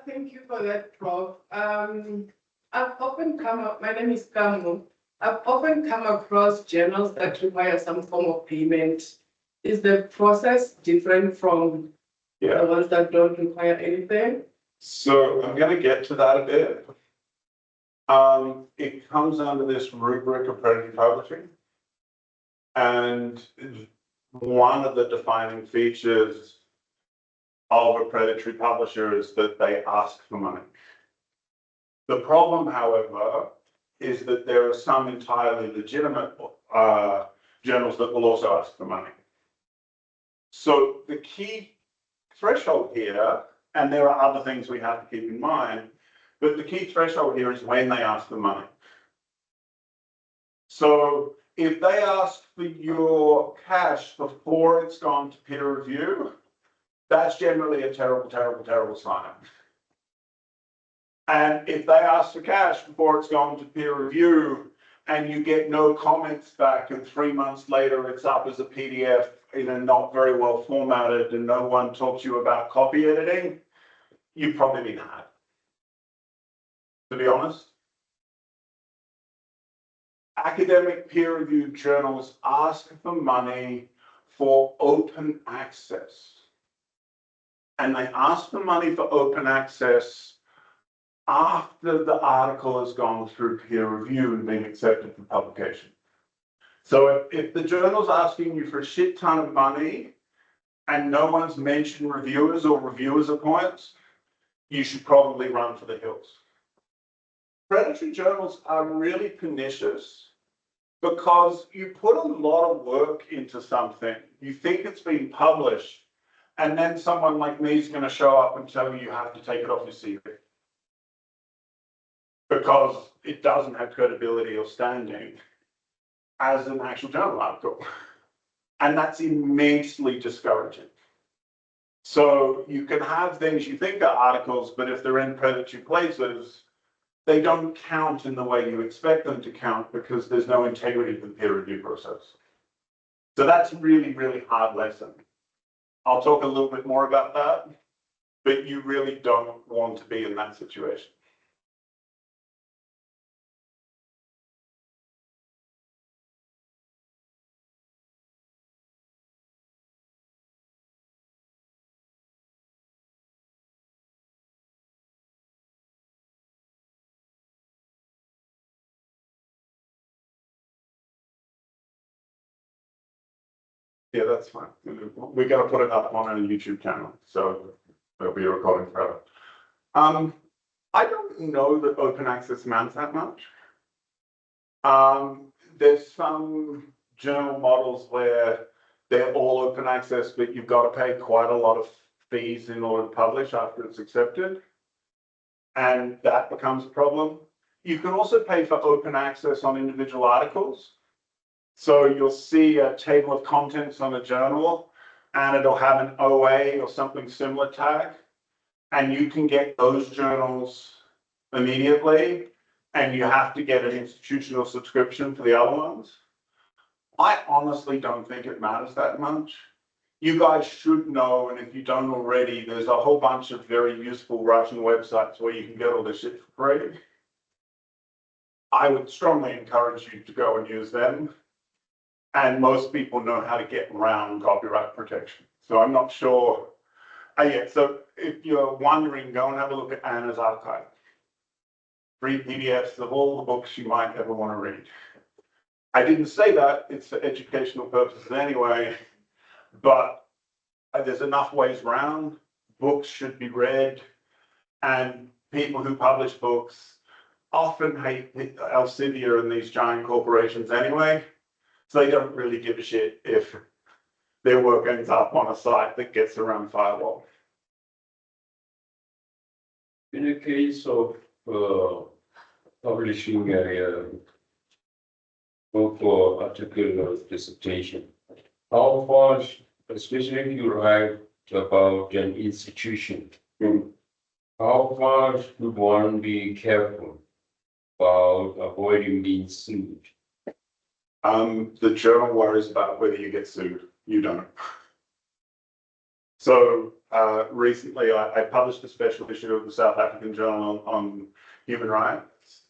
Thank you for that, Prof. I've often my name is Kamu. I've often come across journals that require some form of payment. Is the process different from the ones that don't require anything? So I'm going to get to that a bit. It comes under this rubric of predatory publishing. And one of the defining features of a predatory publisher is that they ask for money. The problem, however, is that there are some entirely legitimate journals that will also ask for money. So the key threshold here, and there are other things we have to keep in mind, but the key threshold here is when they ask for money. So if they ask for your cash before it's gone to peer review, that's generally a terrible, terrible, terrible sign. And if they ask for cash before it's gone to peer review and you get no comments back and 3 months later it's up as a PDF in a not very well formatted and no one talks to you about copy editing, you've probably been had. To be honest, academic peer-reviewed journals ask for money for open access. And they ask for money for open access after the article has gone through peer review and been accepted for publication. So if the journal's asking you for a shit ton of money and no one's mentioned reviewers or reviewers' appointments, you should probably run for the hills. Predatory journals are really pernicious because you put a lot of work into something. You think it's been published, and then someone like me is going to show up and tell you have to take it off your CV because it doesn't have credibility or standing as an actual journal article. And that's immensely discouraging. So you can have things you think are articles, but if they're in predatory places, they don't count in the way you expect them to count because there's no integrity to the peer review process. So that's a really, really hard lesson. I'll talk a little bit more about that, but you really don't want to be in that situation. Yeah, that's fine. We're gonna put it up on our YouTube channel, so there'll be a recording forever. I don't know that open access amounts that much. There's some journal models where they're all open access, but you've got to pay quite a lot of fees in order to publish after it's accepted. And that becomes a problem. You can also pay for open access on individual articles. So you'll see a table of contents on a journal and it'll have an OA or something similar tag. And you can get those journals immediately, and you have to get an institutional subscription for the other ones. I honestly don't think it matters that much. You guys should know, and if you don't already, there's a whole bunch of very useful Russian websites where you can get all this shit for free. I would strongly encourage you to go and use them. And most people know how to get around copyright protection. So I'm not sure. Yeah, so if you're wondering, go and have a look at Anna's archive. Free PDFs of all the books you might ever want to read. I didn't say that, it's for educational purposes anyway, but there's enough ways around. Books should be read, and people who publish books often hate Elsevier and these giant corporations anyway, so they don't really give a shit if their work ends up on a site that gets around firewall. In the case of publishing a book or article or dissertation, how far, especially if you write about an institution, how far should one be careful about avoiding being sued? The journal worries about whether you get sued. You don't. So recently I published a special issue of the South African Journal on human rights,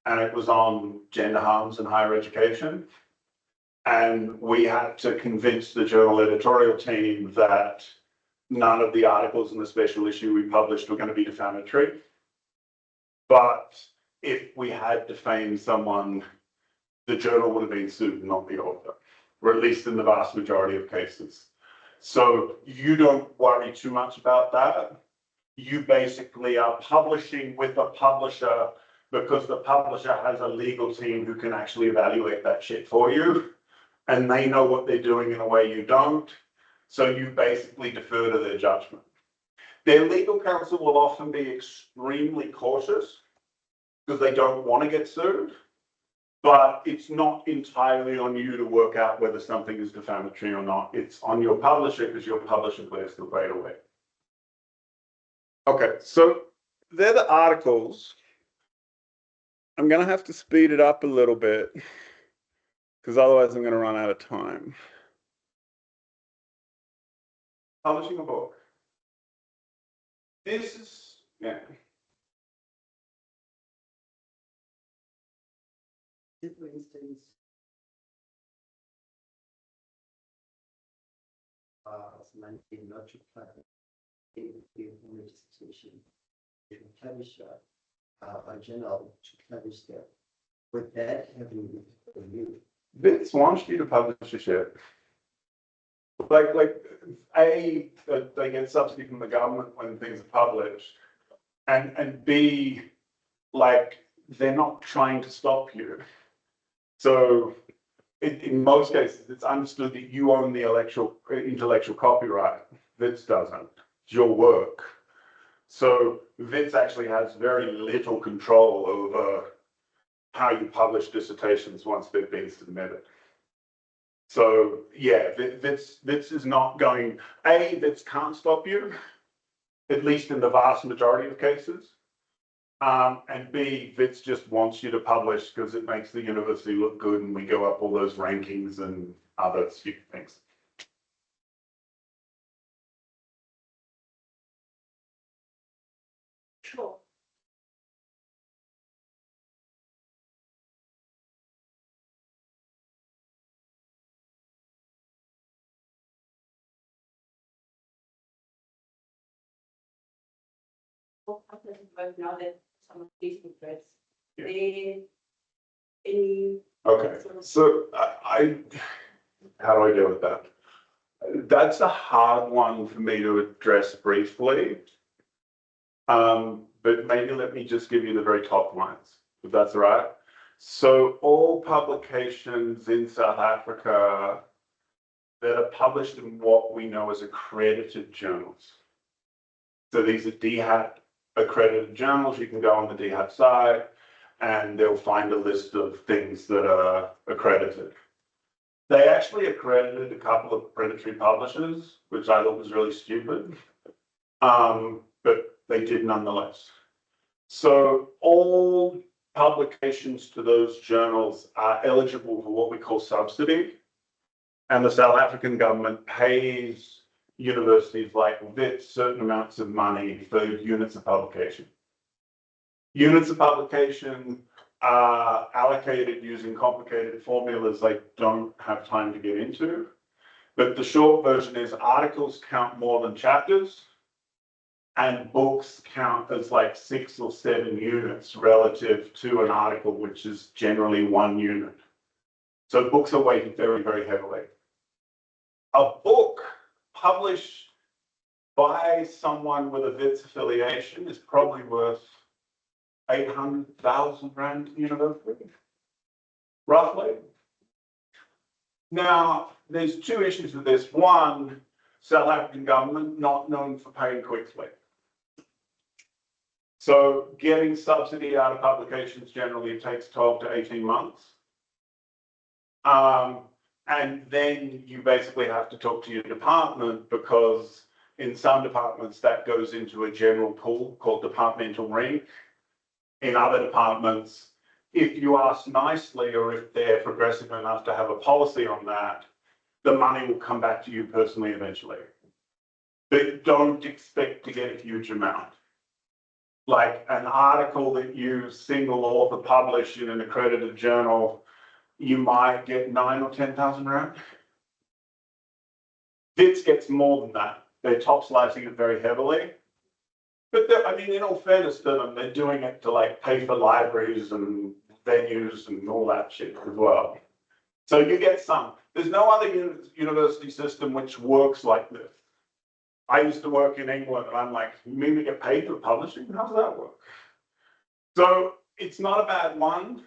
and it was on gender harms in higher education. And we had to convince the journal editorial team that none of the articles in the special issue we published were going to be defamatory. But if we had defamed someone, the journal would have been sued, not the author, or at least in the vast majority of cases. So you don't worry too much about that. You basically are publishing with a publisher because the publisher has a legal team who can actually evaluate that shit for you. And they know what they're doing in a way you don't. So you basically defer to their judgment. Their legal counsel will often be extremely cautious because they don't want to get sued. But it's not entirely on you to work out whether something is defamatory or not. It's on your publisher because your publisher bears the weight away. Okay, so they're the articles. I'm going to have to speed it up a little bit because otherwise I'm going to run out of time. Publishing a book. This is, yeah. For instance, managing not to plan in the registration, if you publish a journal to publish that, with that having you. Vince wants you to publish your shit. Like A, they get subsidy from the government when things are published, and B, like they're not trying to stop you. So in most cases, it's understood that you own the intellectual copyright. Vince doesn't. It's your work. So Vince actually has very little control over how you publish dissertations once they've been submitted. So yeah, Vince is not going, Vince can't stop you, at least in the vast majority of cases. And B, Vince just wants you to publish because it makes the university look good and we go up all those rankings and other stupid things. Sure. But now that some of these threats, Yeah. they any Okay, so I how do I deal with that? That's a hard one for me to address briefly. But maybe let me just give you the very top lines, if that's all right. So all publications in South Africa that are published in what we know as accredited journals. So these are DHAT accredited journals. You can go on the DHAT site and they'll find a list of things that are accredited. They actually accredited a couple of predatory publishers, which I thought was really stupid. But they did nonetheless. So all publications to those journals are eligible for what we call subsidy. And the South African government pays universities like Wits certain amounts of money for units of publication. Units of publication are allocated using complicated formulas I don't have time to get into. But the short version is articles count more than chapters, and books count as like 6 or 7 units relative to an article, which is generally 1 unit. So books are weighted very, very heavily. A book published by someone with a Wits affiliation is probably worth 800,000 rand to the university, roughly. Now, there's 2 issues with this. One, South African government not known for paying quickly. So getting subsidy out of publications generally takes 12 to 18 months. And then you basically have to talk to your department, because in some departments that goes into a general pool called departmental rank. In other departments, if you ask nicely, or if they're progressive enough to have a policy on that, the money will come back to you personally eventually. But don't expect to get a huge amount. Like an article that you single author publish in an accredited journal, you might get 9 or 10,000 rand. Wits gets more than that. They're top slicing it very heavily. But I mean, in all fairness to them, they're doing it to like pay for libraries and venues and all that shit as well. So you get some. There's no other university system which works like this. I used to work in England, and I'm like, you mean we get paid for publishing? How does that work? So it's not a bad one.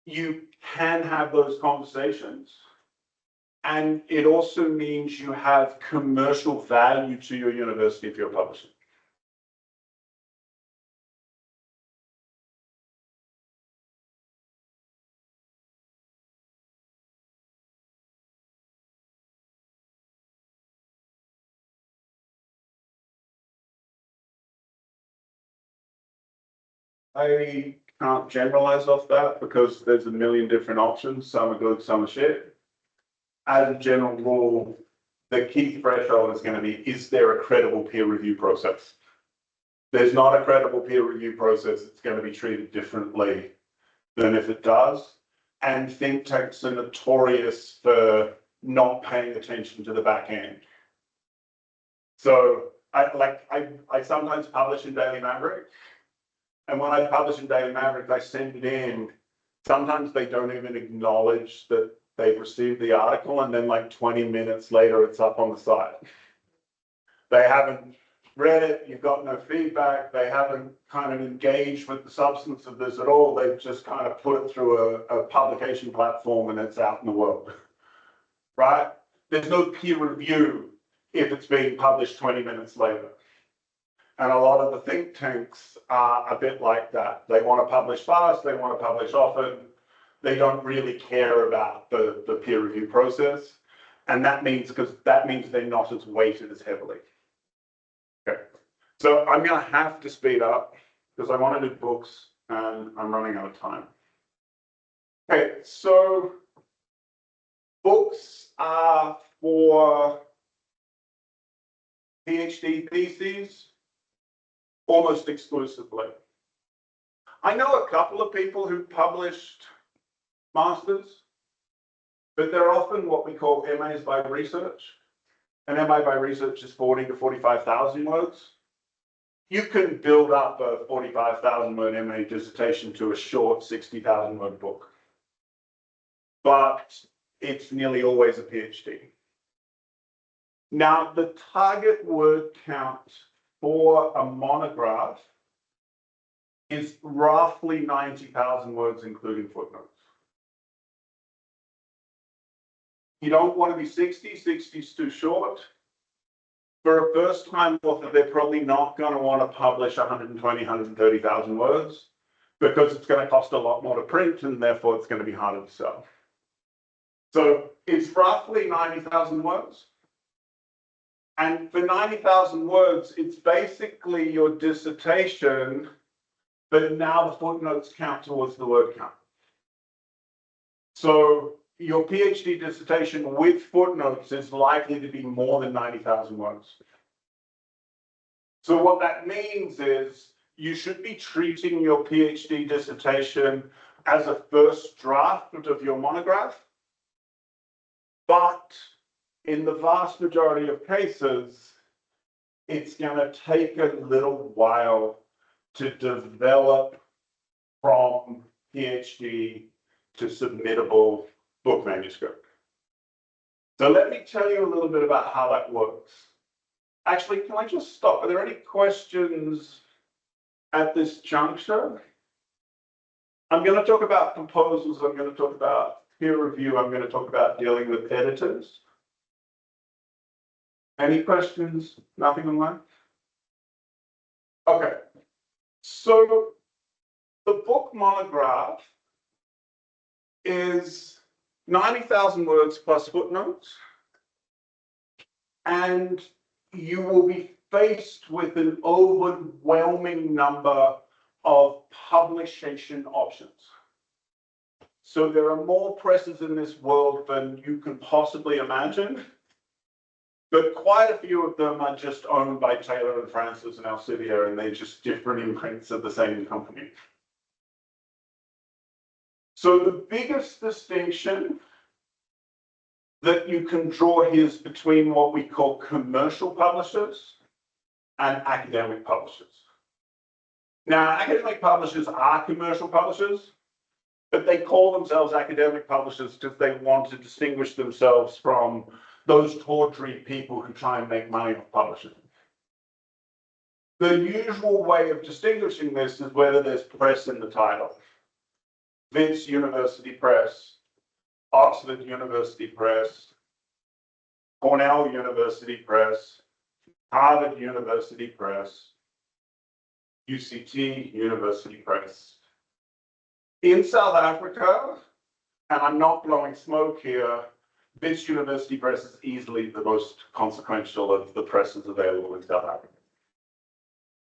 You can have those conversations. And it also means you have commercial value to your university if you're publishing. I can't generalize off that because there's a million different options. Some are good, some are shit. As a general rule, the key threshold is going to be, is there a credible peer review process? There's not a credible peer review process, it's going to be treated differently than if it does. And think tanks are notorious for not paying attention to the back end. So I sometimes publish in Daily Maverick. And when I publish in Daily Maverick, I send it in. Sometimes they don't even acknowledge that they've received the article, and then like 20 minutes later, it's up on the site. They haven't read it, you've got no feedback, they haven't kind of engaged with the substance of this at all. They've just kind of put it through a publication platform and it's out in the world, right? There's no peer review if it's being published 20 minutes later. And a lot of the think tanks are a bit like that. They want to publish fast, they want to publish often. They don't really care about the peer review process. And that means they're not as weighted as heavily. Okay, so I'm going to have to speed up because I want to do books and I'm running out of time. Okay, so books are for PhD theses almost exclusively. I know a couple of people who published masters, but they're often what we call MAs by research. An MA by research is 40 to 45,000 words. You can build up a 45,000 word MA dissertation to a short 60,000 word book, but it's nearly always a PhD. Now, the target word count for a monograph is roughly 90,000 words, including footnotes. You don't want to be 60, 60 is too short. For a first-time author, they're probably not going to want to publish 120, 130,000 words because it's going to cost a lot more to print and therefore it's going to be harder to sell. So it's roughly 90,000 words. And for 90,000 words, it's basically your dissertation, but now the footnotes count towards the word count. So your PhD dissertation with footnotes is likely to be more than 90,000 words. So what that means is you should be treating your PhD dissertation as a first draft of your monograph, but in the vast majority of cases, it's going to take a little while to develop from PhD to submittable book manuscript. So let me tell you a little bit about how that works. Actually, can I just stop? Are there any questions at this juncture? I'm going to talk about proposals. I'm going to talk about peer review. I'm going to talk about dealing with editors. Any questions? Nothing online? Okay. So the book monograph is 90,000 words plus footnotes, and you will be faced with an overwhelming number of publication options. So there are more presses in this world than you can possibly imagine, but quite a few of them are just owned by Taylor and Francis and Alcidia, and they're just different imprints of the same company. So the biggest distinction that you can draw here is between what we call commercial publishers and academic publishers. Now, academic publishers are commercial publishers, but they call themselves academic publishers because they want to distinguish themselves from those tawdry people who try and make money off publishing. The usual way of distinguishing this is whether there's press in the title. Vince University Press, Oxford University Press, Cornell University Press, Harvard University Press, UCT University Press. In South Africa, and I'm not blowing smoke here, Vince University Press is easily the most consequential of the presses available in South Africa.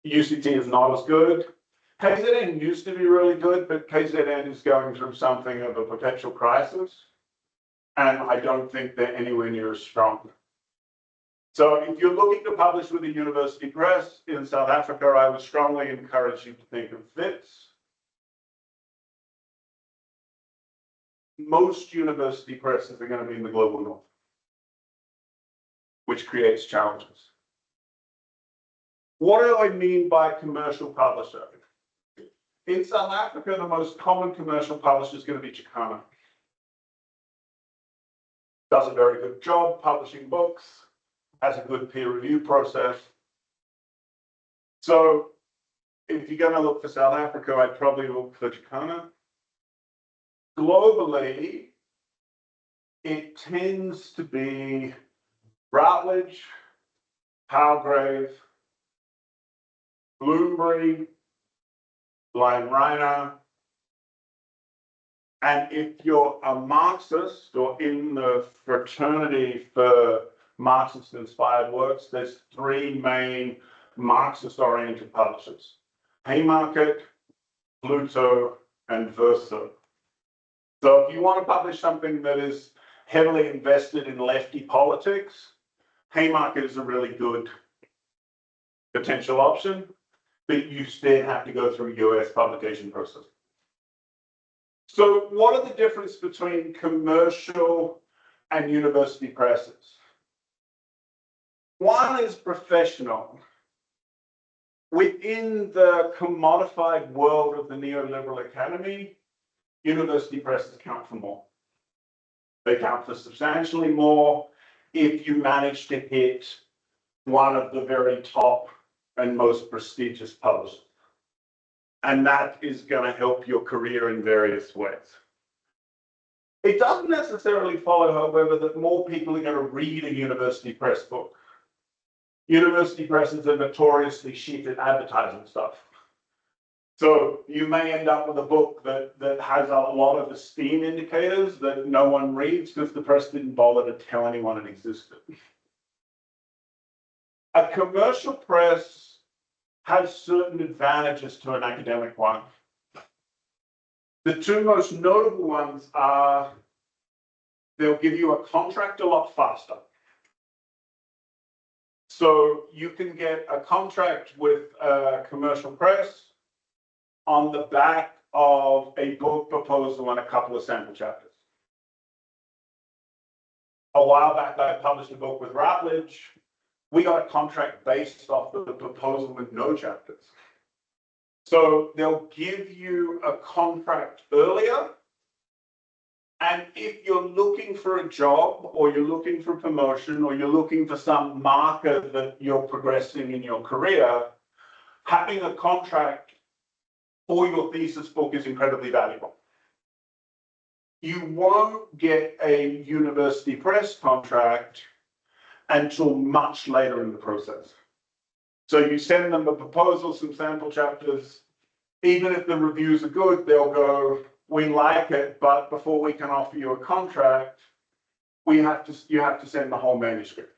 UCT is not as good. KZN used to be really good, but KZN is going through something of a perpetual crisis, and I don't think they're anywhere near as strong. So if you're looking to publish with a university press in South Africa, I would strongly encourage you to think of Wits. Most university presses are going to be in the global north, which creates challenges. What do I mean by commercial publisher? In South Africa, the most common commercial publisher is going to be Chicana. Does a very good job publishing books, has a good peer review process. So if you're going to look for South Africa, I'd probably look for Chicana. Globally, it tends to be Routledge, Palgrave, Bloomsbury, Blind Reiner, and if you're a Marxist or in the fraternity for Marxist-inspired works, there's three main Marxist-oriented publishers: Haymarket, Pluto, and Verso. So if you want to publish something that is heavily invested in lefty politics, Haymarket is a really good potential option, but you still have to go through US publication process. So what are the differences between commercial and university presses? One is professional. Within the commodified world of the neoliberal academy, university presses count for more. They count for substantially more, if you manage to hit one of the very top and most prestigious publishers. And that is going to help your career in various ways. It doesn't necessarily follow, however, that more people are going to read a university press book. University presses are notoriously shit at advertising stuff. So you may end up with a book that has a lot of esteem indicators that no one reads because the press didn't bother to tell anyone it existed. A commercial press has certain advantages to an academic one. The two most notable ones are they'll give you a contract a lot faster. So you can get a contract with a commercial press on the back of a book proposal and a couple of sample chapters. A while back, I published a book with Routledge. We got a contract based off of the proposal with no chapters. So they'll give you a contract earlier. And if you're looking for a job or you're looking for promotion or you're looking for some marker that you're progressing in your career, having a contract for your thesis book is incredibly valuable. You won't get a university press contract until much later in the process. So you send them a proposal, some sample chapters. Even if the reviews are good, they'll go, we like it, but before we can offer you a contract, you have to send the whole manuscript.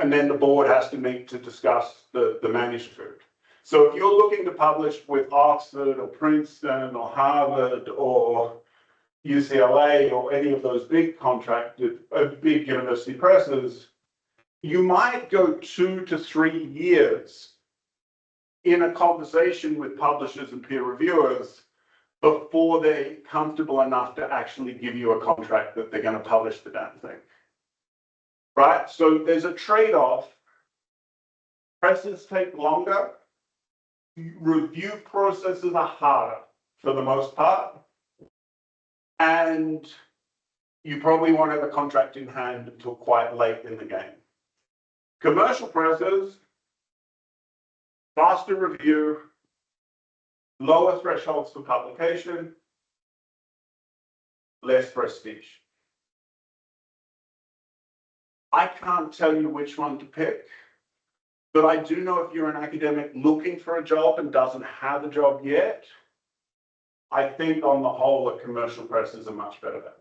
And then the board has to meet to discuss the manuscript. So if you're looking to publish with Oxford or Princeton or Harvard or UCLA or any of those big big university presses, you might go 2 to 3 years in a conversation with publishers and peer reviewers before they're comfortable enough to actually give you a contract that they're going to publish the damn thing. Right? So there's a trade-off. Presses take longer. Review processes are harder for the most part. And you probably won't have a contract in hand until quite late in the game. Commercial presses, faster review, lower thresholds for publication, less prestige. I can't tell you which one to pick, but I do know if you're an academic looking for a job and doesn't have a job yet, I think on the whole, a commercial press is a much better bet.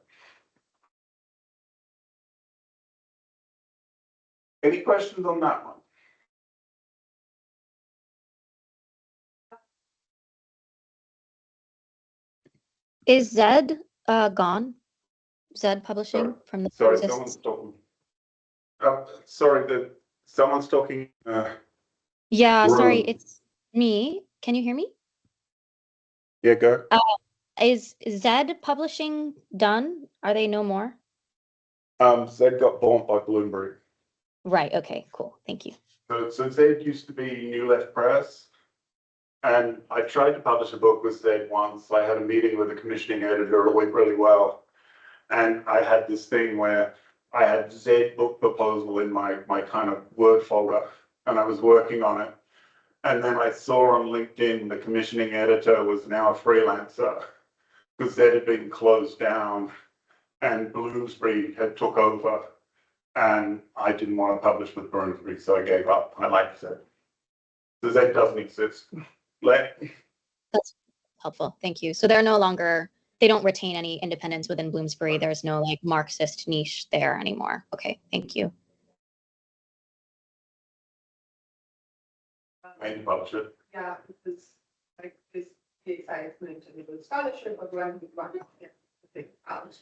Any questions on that one? Is Zed gone? Zed Publishing from the Sorry, exists? someone's talking. Sorry, someone's talking. Yeah, sorry, room. it's me. Can you hear me? Yeah, go. Is Zed Publishing done? Are they no more? Zed got bought by Bloomberg. Right, okay, cool. Thank you. So Zed used to be New Left Press. And I tried to publish a book with Zed once. I had a meeting with the commissioning editor. It went really well. And I had this thing where I had Zed book proposal in my kind of Word folder, and I was working on it. And then I saw on LinkedIn the commissioning editor was now a freelancer because Zed had been closed down and Bloomsbury had took over. And I didn't want to publish with Bloomsbury, so I gave up. I liked Zed. So Zed doesn't exist. That's helpful. Thank you. So they're no longer, they don't retain any independence within Bloomsbury. There's no like Marxist niche there anymore. Okay, thank you. Maybe publish it. Yeah, because like this case I explained to the scholarship of when we run thing out.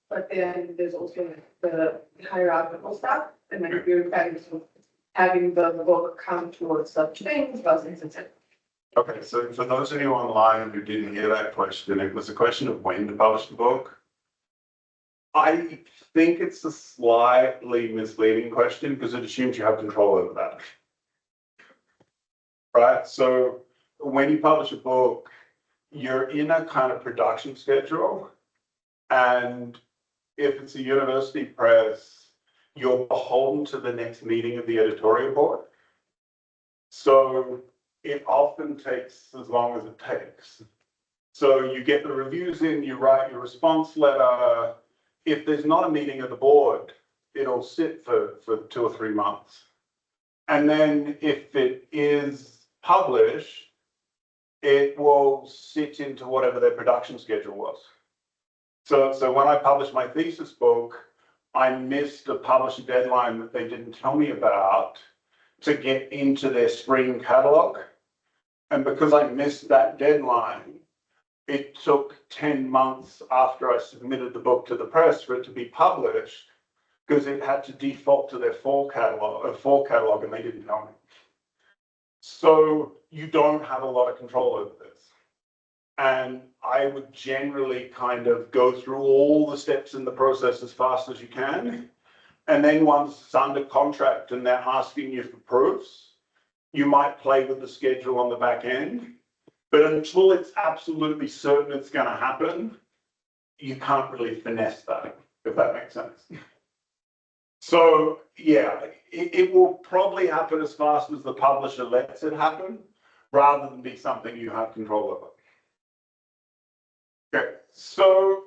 But then there's also the hierarchical stuff, and then bureaucratic, having the book come towards such things, buzzings, etc. Okay, so for those of you online who didn't hear that question, it was a question of when to publish the book. I think it's a slightly misleading question because it assumes you have control over that. Right, so when you publish a book, you're in a kind of production schedule and if it's a university press, you're beholden to the next meeting of the editorial board. So it often takes as long as it takes. So you get the reviews in, you write your response letter. If there's not a meeting of the board, it'll sit for 2 or 3 months. And then if it is published, it will sit into whatever their production schedule was. So when I published my thesis book, I missed a publisher deadline that they didn't tell me about to get into their spring catalog. And because I missed that deadline, it took 10 months after I submitted the book to the press for it to be published, because it had to default to their fall catalog, and they didn't tell me. So you don't have a lot of control over this. And I would generally kind of go through all the steps in the process as fast as you can. And then once it's under contract and they're asking you for proofs, you might play with the schedule on the back end. But until it's absolutely certain it's going to happen, you can't really finesse that, if that makes sense. So yeah, it will probably happen as fast as the publisher lets it happen, rather than be something you have control over. Okay, so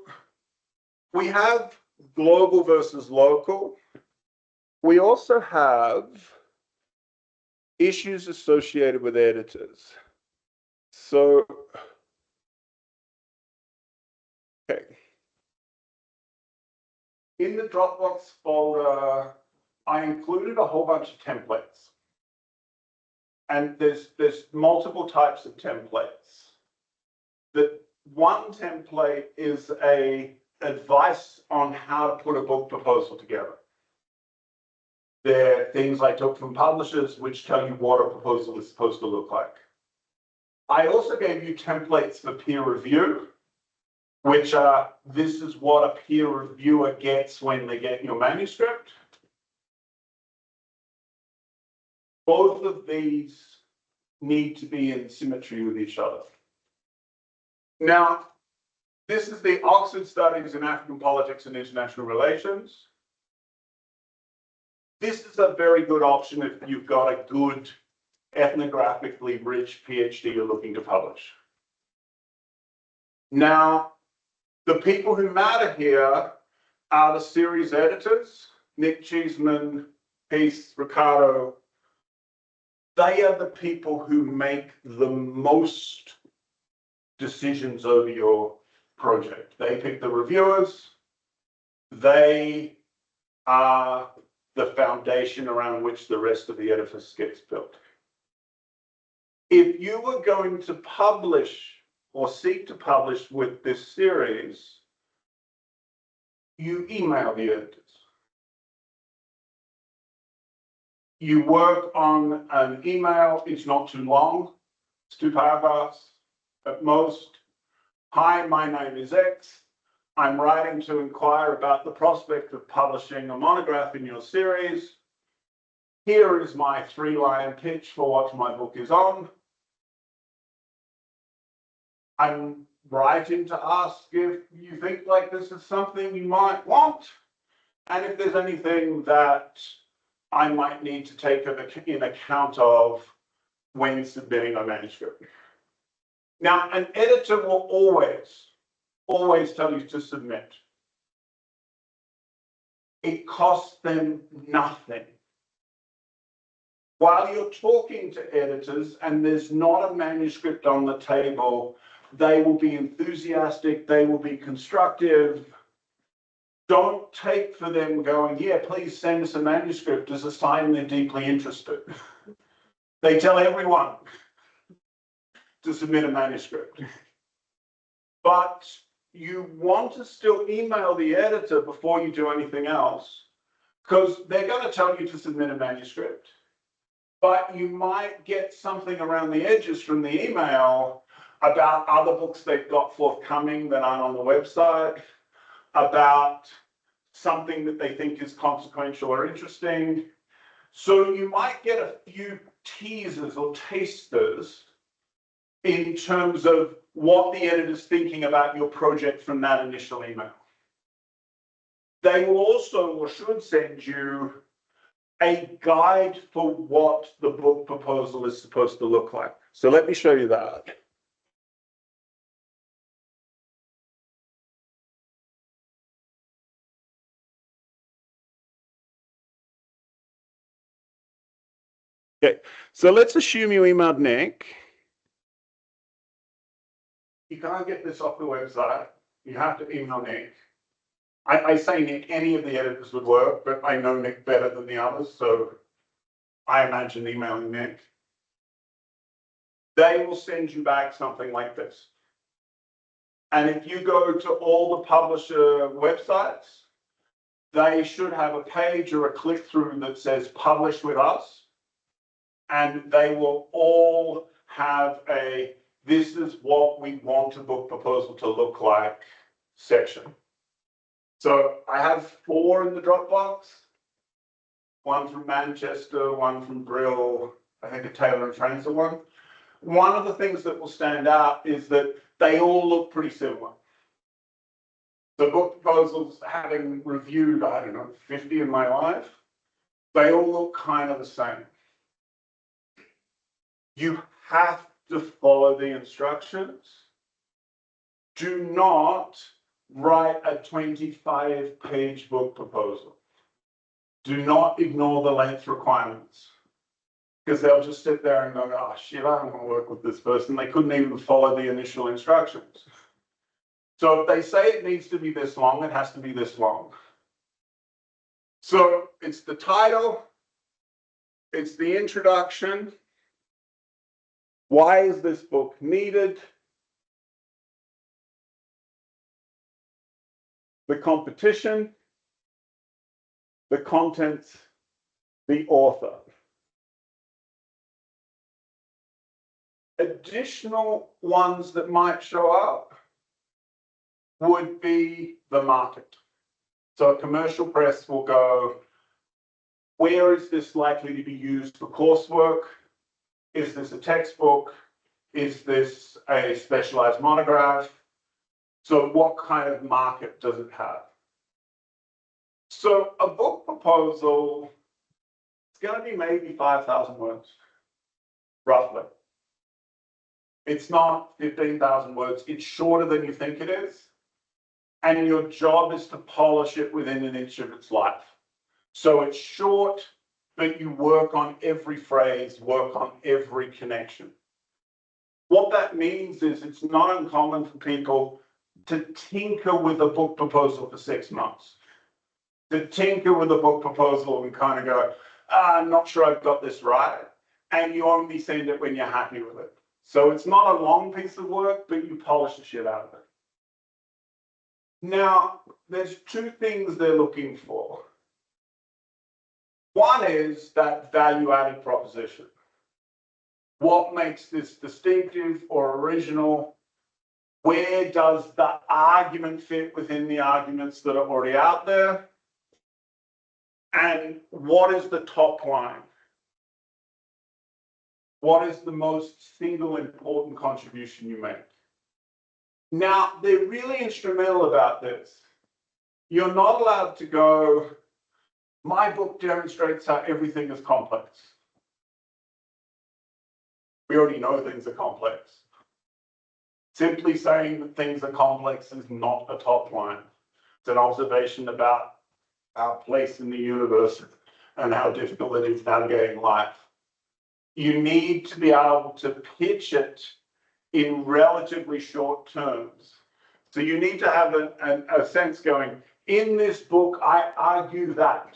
we have global versus local. We also have issues associated with editors. So, okay. In the Dropbox folder, I included a whole bunch of templates. And there's multiple types of templates. The one template is a advice on how to put a book proposal together. There are things I took from publishers which tell you what a proposal is supposed to look like. I also gave you templates for peer review, which are, this is what a peer reviewer gets when they get your manuscript. Both of these need to be in symmetry with each other. Now, this is the Oxford Studies in African Politics and International Relations. This is a very good option if you've got a good ethnographically rich PhD you're looking to publish. Now, the people who matter here are the series editors, Nick Cheeseman, Peace, Ricardo. They are the people who make the most decisions over your project. They pick the reviewers. They are the foundation around which the rest of the edifice gets built. If you were going to publish or seek to publish with this series, you email the editors. You work on an email, it's not too long, it's 2 paragraphs at most. Hi, my name is X. I'm writing to inquire about the prospect of publishing a monograph in your series. Here is my 3-line pitch for what my book is on. I'm writing to ask if you think like this is something you might want, and if there's anything that I might need to take in account of when submitting a manuscript. Now, an editor will always tell you to submit. It costs them nothing. While you're talking to editors and there's not a manuscript on the table, they will be enthusiastic, they will be constructive. Don't take for them going, yeah, please send us a manuscript as a sign they're deeply interested. They tell everyone to submit a manuscript. But you want to still email the editor before you do anything else, because they're going to tell you to submit a manuscript. But you might get something around the edges from the email about other books they've got forthcoming that aren't on the website, about something that they think is consequential or interesting. So you might get a few teasers or tasters in terms of what the editor's thinking about your project from that initial email. They will also, or should send you a guide for what the book proposal is supposed to look like. So let me show you that. Okay, so let's assume you emailed Nick. You can't get this off the website. You have to email Nick. I say Nick, any of the editors would work, but I know Nick better than the others, so I imagine emailing Nick. They will send you back something like this. And if you go to all the publisher websites, they should have a page or a click through that says publish with us. And they will all have a, this is what we want a book proposal to look like section. So I have 4 in the Dropbox, one from Manchester, one from Brill, I think a Taylor and Francis one. One of the things that will stand out is that they all look pretty similar. The book proposals, having reviewed, I don't know, 50 in my life, they all look kind of the same. You have to follow the instructions. Do not write a 25-page book proposal. Do not ignore the length requirements, because they'll just sit there and go, oh shit, I don't want to work with this person. They couldn't even follow the initial instructions. So if they say it needs to be this long, it has to be this long. So it's the title, it's the introduction. Why is this book needed? The competition, the contents, the author. Additional ones that might show up would be the market. So a commercial press will go, where is this likely to be used for coursework? Is this a textbook? Is this a specialized monograph? So what kind of market does it have? So a book proposal, it's going to be maybe 5,000 words, roughly. It's not 15,000 words. It's shorter than you think it is. And your job is to polish it within an inch of its life. So it's short, but you work on every phrase, work on every connection. What that means is it's not uncommon for people to tinker with a book proposal for 6 months. To tinker with a book proposal and kind of go, I'm not sure I've got this right. And you only send it when you're happy with it. So it's not a long piece of work, but you polish the shit out of it. Now, there's 2 things they're looking for. One is that value-added proposition. What makes this distinctive or original? Where does the argument fit within the arguments that are already out there? And what is the top line? What is the most single important contribution you make? Now, they're really instrumental about this. You're not allowed to go, my book demonstrates how everything is complex. We already know things are complex. Simply saying that things are complex is not a top line. It's an observation about our place in the universe and how difficult it is navigating life. You need to be able to pitch it in relatively short terms. So you need to have a sense going, in this book, I argue that.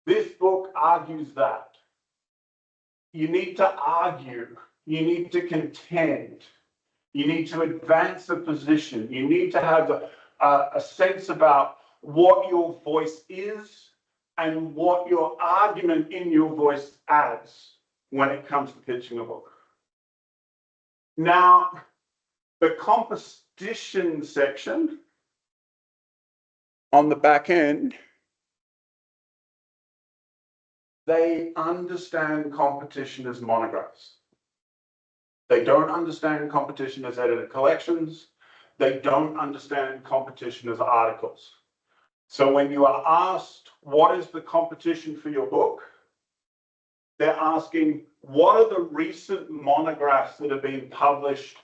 This book argues that. You need to argue. You need to contend. You need to advance a position. You need to have a sense about what your voice is and what your argument in your voice adds when it comes to pitching a book. Now, the competition section on the back end, they understand competition as monographs. They don't understand competition as edited collections. They don't understand competition as articles. So when you are asked, what is the competition for your book? They're asking, what are the recent monographs that have been published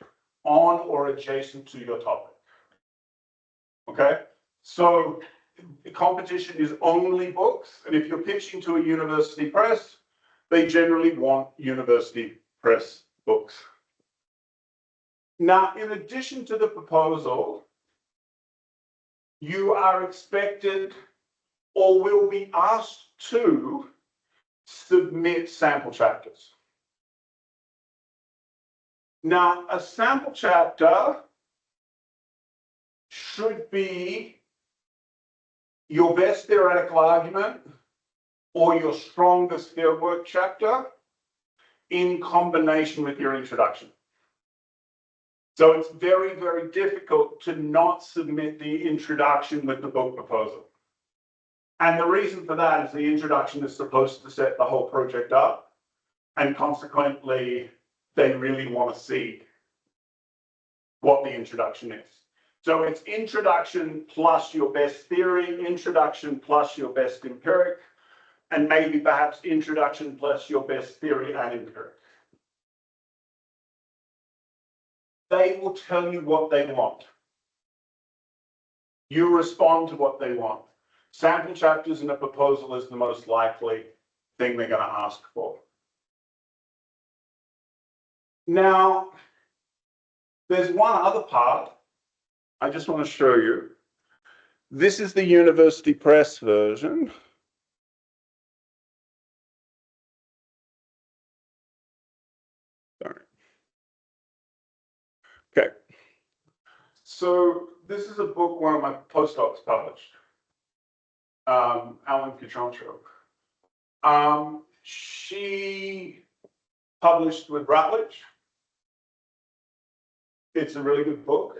on or adjacent to your topic? Okay, so the competition is only books, and if you're pitching to a university press, they generally want university press books. Now, in addition to the proposal, you are expected or will be asked to submit sample chapters. Now, a sample chapter should be your best theoretical argument or your strongest fieldwork chapter in combination with your introduction. So it's very, very difficult to not submit the introduction with the book proposal. And the reason for that is the introduction is supposed to set the whole project up, and consequently, they really want to see what the introduction is. So it's introduction plus your best theory, introduction plus your best empiric, and maybe perhaps introduction plus your best theory and empiric. They will tell you what they want. You respond to what they want. Sample chapters in a proposal is the most likely thing they're going to ask for. Now, there's one other part I just want to show you. This is the University Press version. Sorry. Okay. So this is a book one of my postdocs published, Alan Pichoncho. She published with Routledge. It's a really good book.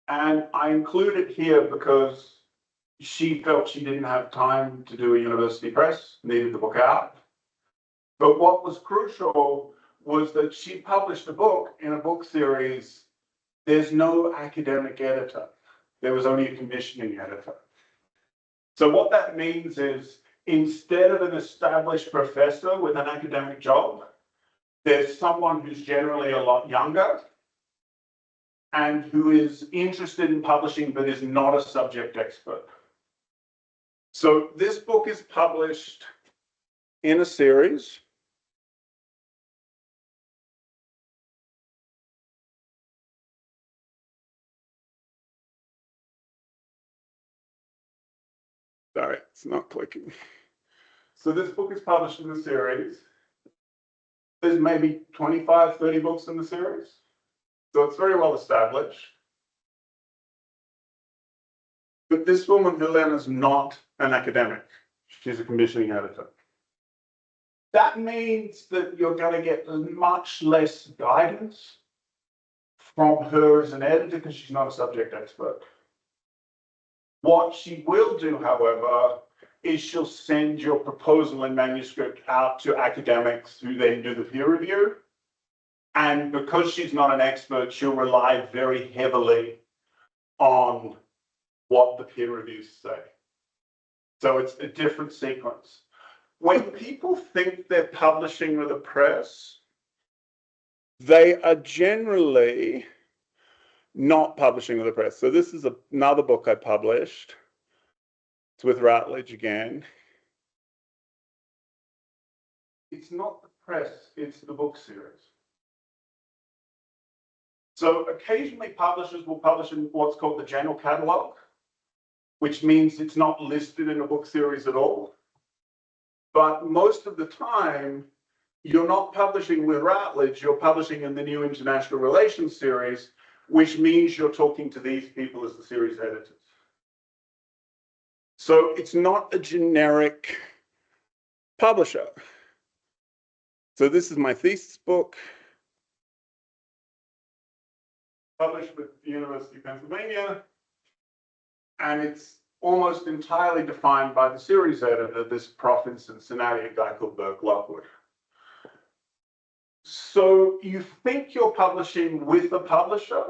And I include it here because she felt she didn't have time to do a university press, needed the book out. But what was crucial was that she published a book in a book series. There's no academic editor. There was only a commissioning editor. So what that means is instead of an established professor with an academic job, there's someone who's generally a lot younger and who is interested in publishing but is not a subject expert. So this book is published in a series. Sorry, it's not clicking. So this book is published in the series. There's maybe 25, 30 books in the series. So it's very well established. But this woman, Helena, is not an academic. She's a commissioning editor. That means that you're going to get much less guidance from her as an editor because she's not a subject expert. What she will do, however, is she'll send your proposal and manuscript out to academics who then do the peer review. And because she's not an expert, she'll rely very heavily on what the peer reviews say. So it's a different sequence. When people think they're publishing with a press, they are generally not publishing with a press. So this is another book I published. It's with Routledge again. It's not the press, it's the book series. So occasionally publishers will publish in what's called the general catalog, which means it's not listed in a book series at all. But most of the time, you're not publishing with Routledge, you're publishing in the new International Relations series, which means you're talking to these people as the series editors. So it's not a generic publisher. So this is my thesis book, published with the University of Pennsylvania, and it's almost entirely defined by the series editor, this prof in Cincinnati, a guy called Burke Lockwood. So you think you're publishing with a publisher,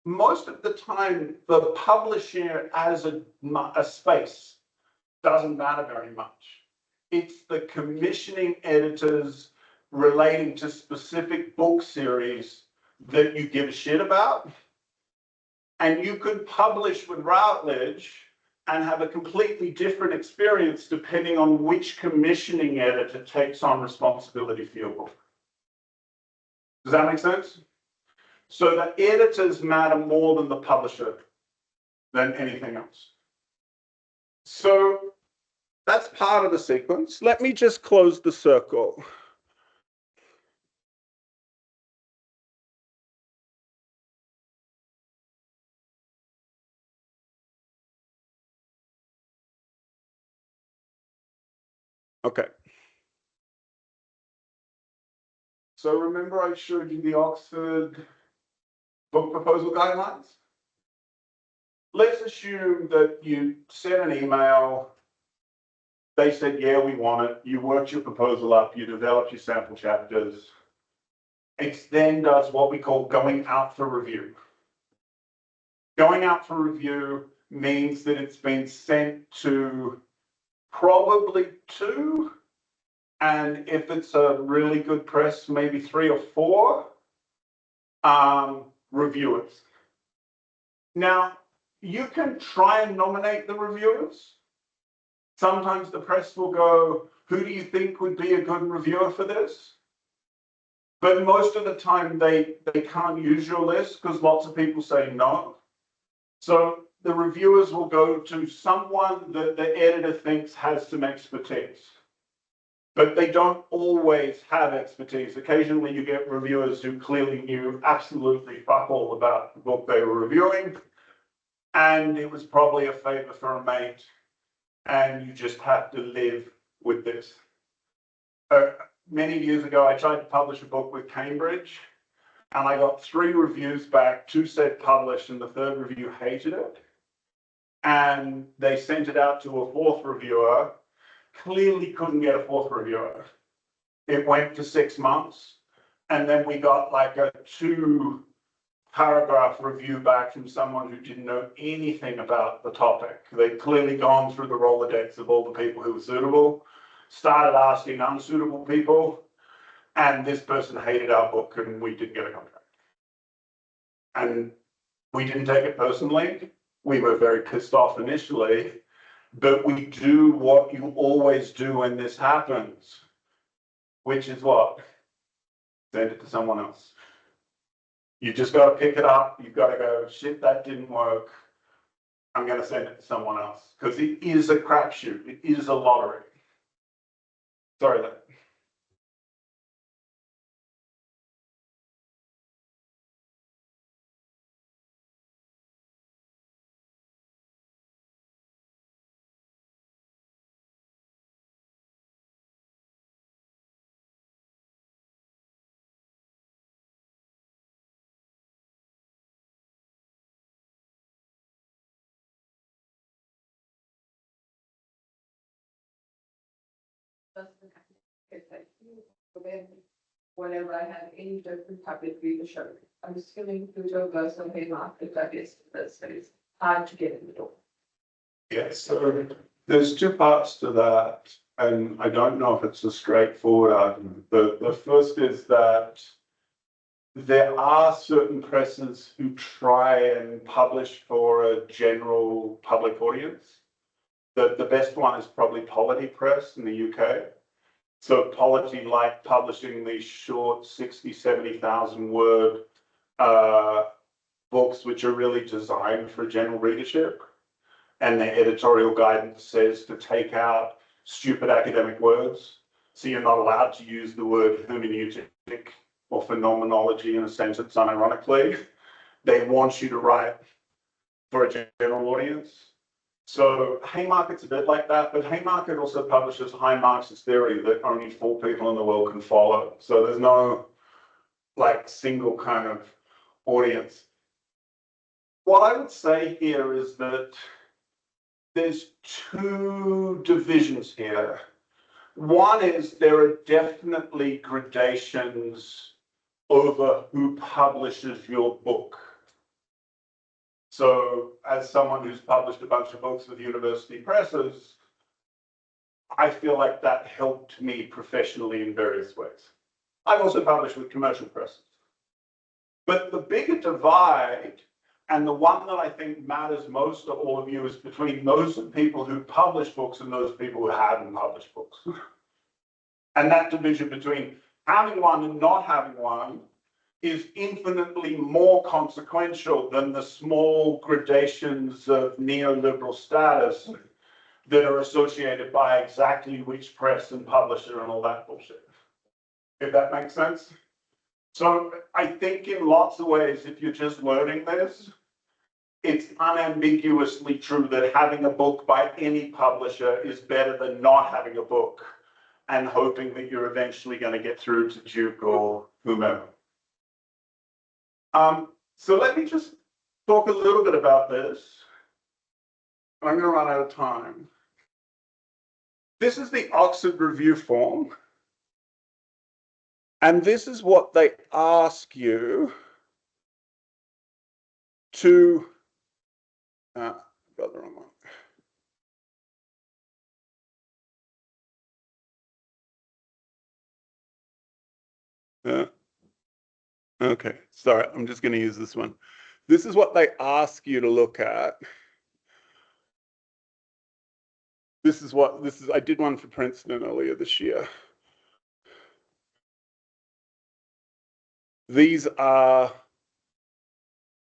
most of the time, the publisher as a space doesn't matter very much. It's the commissioning editors relating to specific book series that you give a shit about. And you could publish with Routledge and have a completely different experience depending on which commissioning editor takes on responsibility for your book. Does that make sense? So the editors matter more than the publisher than anything else. So that's part of the sequence. Let me just close the circle. Okay. So remember I showed you the Oxford book proposal guidelines? Let's assume that you sent an email, they said, yeah, we want it. You worked your proposal up, you developed your sample chapters. It then does what we call going out for review. Going out for review means that it's been sent to probably 2, and if it's a really good press, maybe 3 or 4 reviewers. Now, you can try and nominate the reviewers. Sometimes the press will go, who do you think would be a good reviewer for this? But most of the time they can't use your list because lots of people say no. So the reviewers will go to someone that the editor thinks has some expertise. But they don't always have expertise. Occasionally you get reviewers who clearly knew absolutely fuck all about the book they were reviewing. And it was probably a favor for a mate. And you just have to live with this. Many years ago, I tried to publish a book with Cambridge, and I got 3 reviews back. 2 said publish, and the 3rd review hated it. And they sent it out to a 4th reviewer, clearly couldn't get a 4th reviewer. It went for 6 months, and then we got like a 2-paragraph review back from someone who didn't know anything about the topic. They'd clearly gone through the Rolodex of all the people who were suitable, started asking unsuitable people, and this person hated our book and we didn't get a contract. And we didn't take it personally. We were very pissed off initially, but we do what you always do when this happens, which is what? Send it to someone else. You just got to pick it up. You've got to go, shit, that didn't work. I'm going to send it to someone else because it is a crapshoot. It is a lottery. Sorry, that. Whenever I have any different public readership, I'm still included a verse on market that is hard to get in the door. Yes, so there's 2 parts to that, and I don't know if it's a straightforward argument. The first is that there are certain presses who try and publish for a general public audience. The best one is probably Polity Press in the UK. So Polity like publishing these short 60, 70,000 word books, which are really designed for general readership. And the editorial guidance says to take out stupid academic words. So you're not allowed to use the word hermeneutic or phenomenology in a sentence unironically. They want you to write for a general audience. So Haymarket's a bit like that, but Haymarket also publishes high Marxist theory that only 4 people in the world can follow. So there's no like single kind of audience. What I would say here is that there's 2 divisions here. One is there are definitely gradations over who publishes your book. So as someone who's published a bunch of books with university presses, I feel like that helped me professionally in various ways. I've also published with commercial presses. But the bigger divide, and the one that I think matters most to all of you, is between those people who publish books and those people who haven't published books. And that division between having one and not having one is infinitely more consequential than the small gradations of neoliberal status that are associated by exactly which press and publisher and all that bullshit. If that makes sense? So I think in lots of ways, if you're just learning this, it's unambiguously true that having a book by any publisher is better than not having a book and hoping that you're eventually going to get through to Duke or whomever. So let me just talk a little bit about this. I'm going to run out of time. This is the Oxford Review form. And this is what they ask you to, got the wrong one. Okay, sorry, I'm just going to use this one. This is what they ask you to look at. I did one for Princeton earlier this year. These are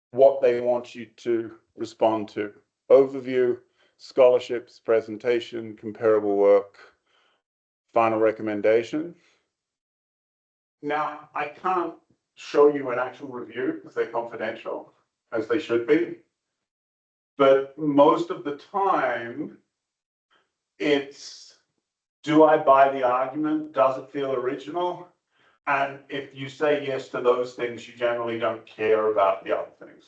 what they want you to respond to. Overview, scholarships, presentation, comparable work, final recommendation. Now, I can't show you an actual review because they're confidential, as they should be. But most of the time, it's, do I buy the argument? Does it feel original? And if you say yes to those things, you generally don't care about the other things.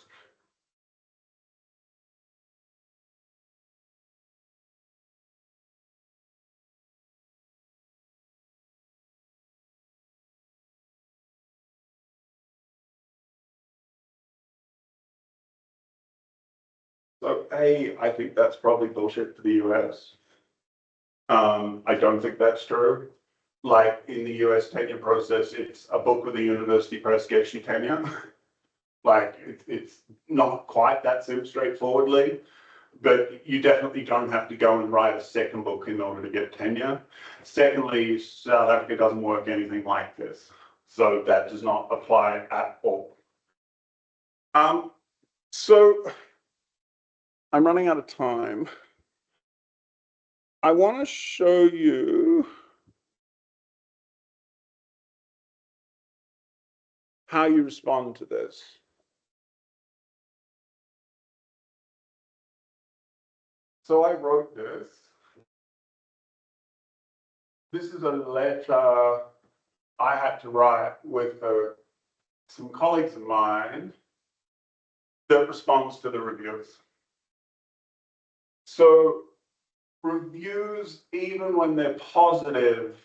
So I think that's probably bullshit for the US. I don't think that's true. Like in the US tenure process, it's a book with a university press gets you tenure. Like it's not quite that straightforwardly, but you definitely don't have to go and write a second book in order to get tenure. Secondly, South Africa doesn't work anything like this. So that does not apply at all. So I'm running out of time. I want to show you how you respond to this. So I wrote this. This is a letter I had to write with some colleagues of mine that responds to the reviews. So reviews, even when they're positive,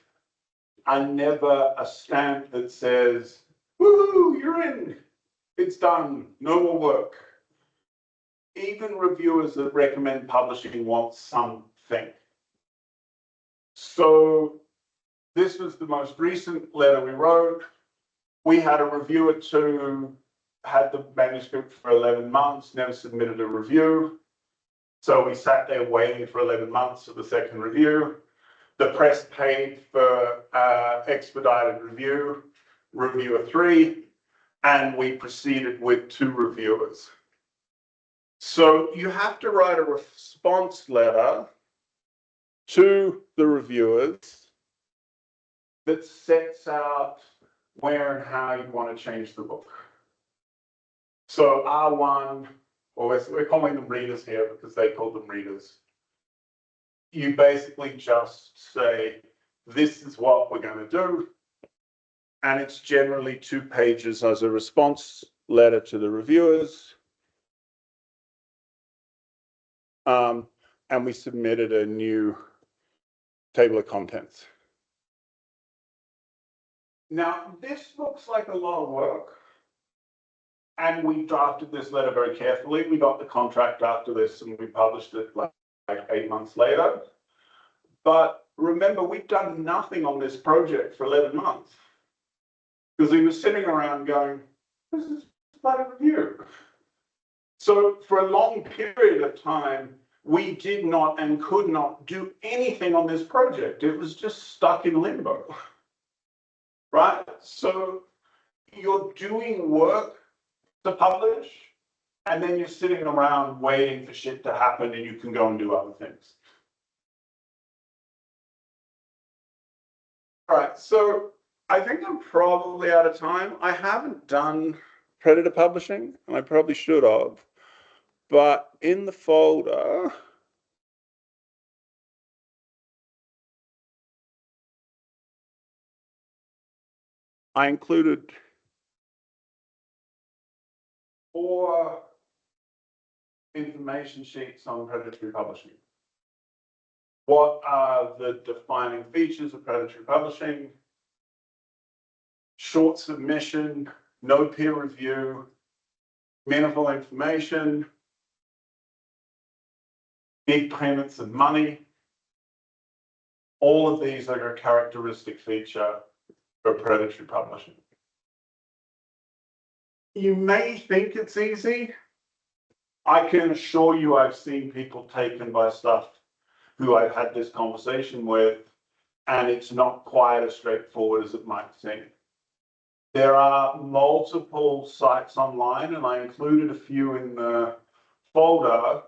are never a stamp that says, woohoo, you're in, it's done, no more work. Even reviewers that recommend publishing want something. So this was the most recent letter we wrote. We had a reviewer who had the manuscript for 11 months, never submitted a review. So we sat there waiting for 11 months for the second review. The press paid for expedited review, reviewer 3, and we proceeded with 2 reviewers. So you have to write a response letter to the reviewers that sets out where and how you want to change the book. So R1, or we're calling them readers here because they call them readers. You basically just say, this is what we're going to do. And it's generally 2 pages as a response letter to the reviewers. And we submitted a new table of contents. Now, this looks like a lot of work. And we drafted this letter very carefully. We got the contract after this and we published it like 8 months later. But remember, we've done nothing on this project for 11 months. Because we were sitting around going, this is bloody review. So for a long period of time, we did not and could not do anything on this project. It was just stuck in limbo, right? So you're doing work to publish, and then you're sitting around waiting for shit to happen and you can go and do other things. All right, so I think I'm probably out of time. I haven't done Predator publishing, and I probably should have, but in the folder, I included 4 information sheets on predatory publishing. What are the defining features of predatory publishing? Short submission, no peer review, minimal information, big payments of money. All of these are a characteristic feature of predatory publishing. You may think it's easy. I can assure you I've seen people taken by stuff who I've had this conversation with, and it's not quite as straightforward as it might seem. There are multiple sites online, and I included a few in the folder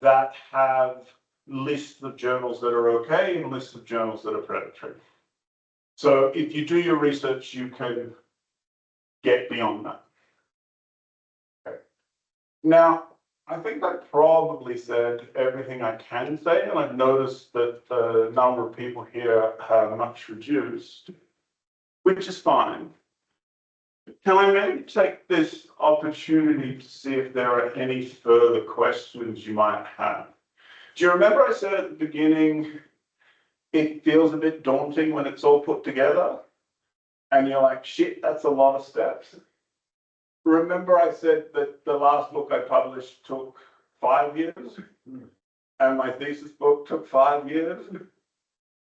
that have lists of journals that are okay and lists of journals that are predatory. So if you do your research, you can get beyond that. Okay. Now, I think I probably said everything I can say, and I've noticed that the number of people here have much reduced, which is fine. Can I maybe take this opportunity to see if there are any further questions you might have? Do you remember I said at the beginning, it feels a bit daunting when it's all put together? And you're like, shit, that's a lot of steps. Remember I said that the last book I published took 5 years? And my thesis book took 5 years?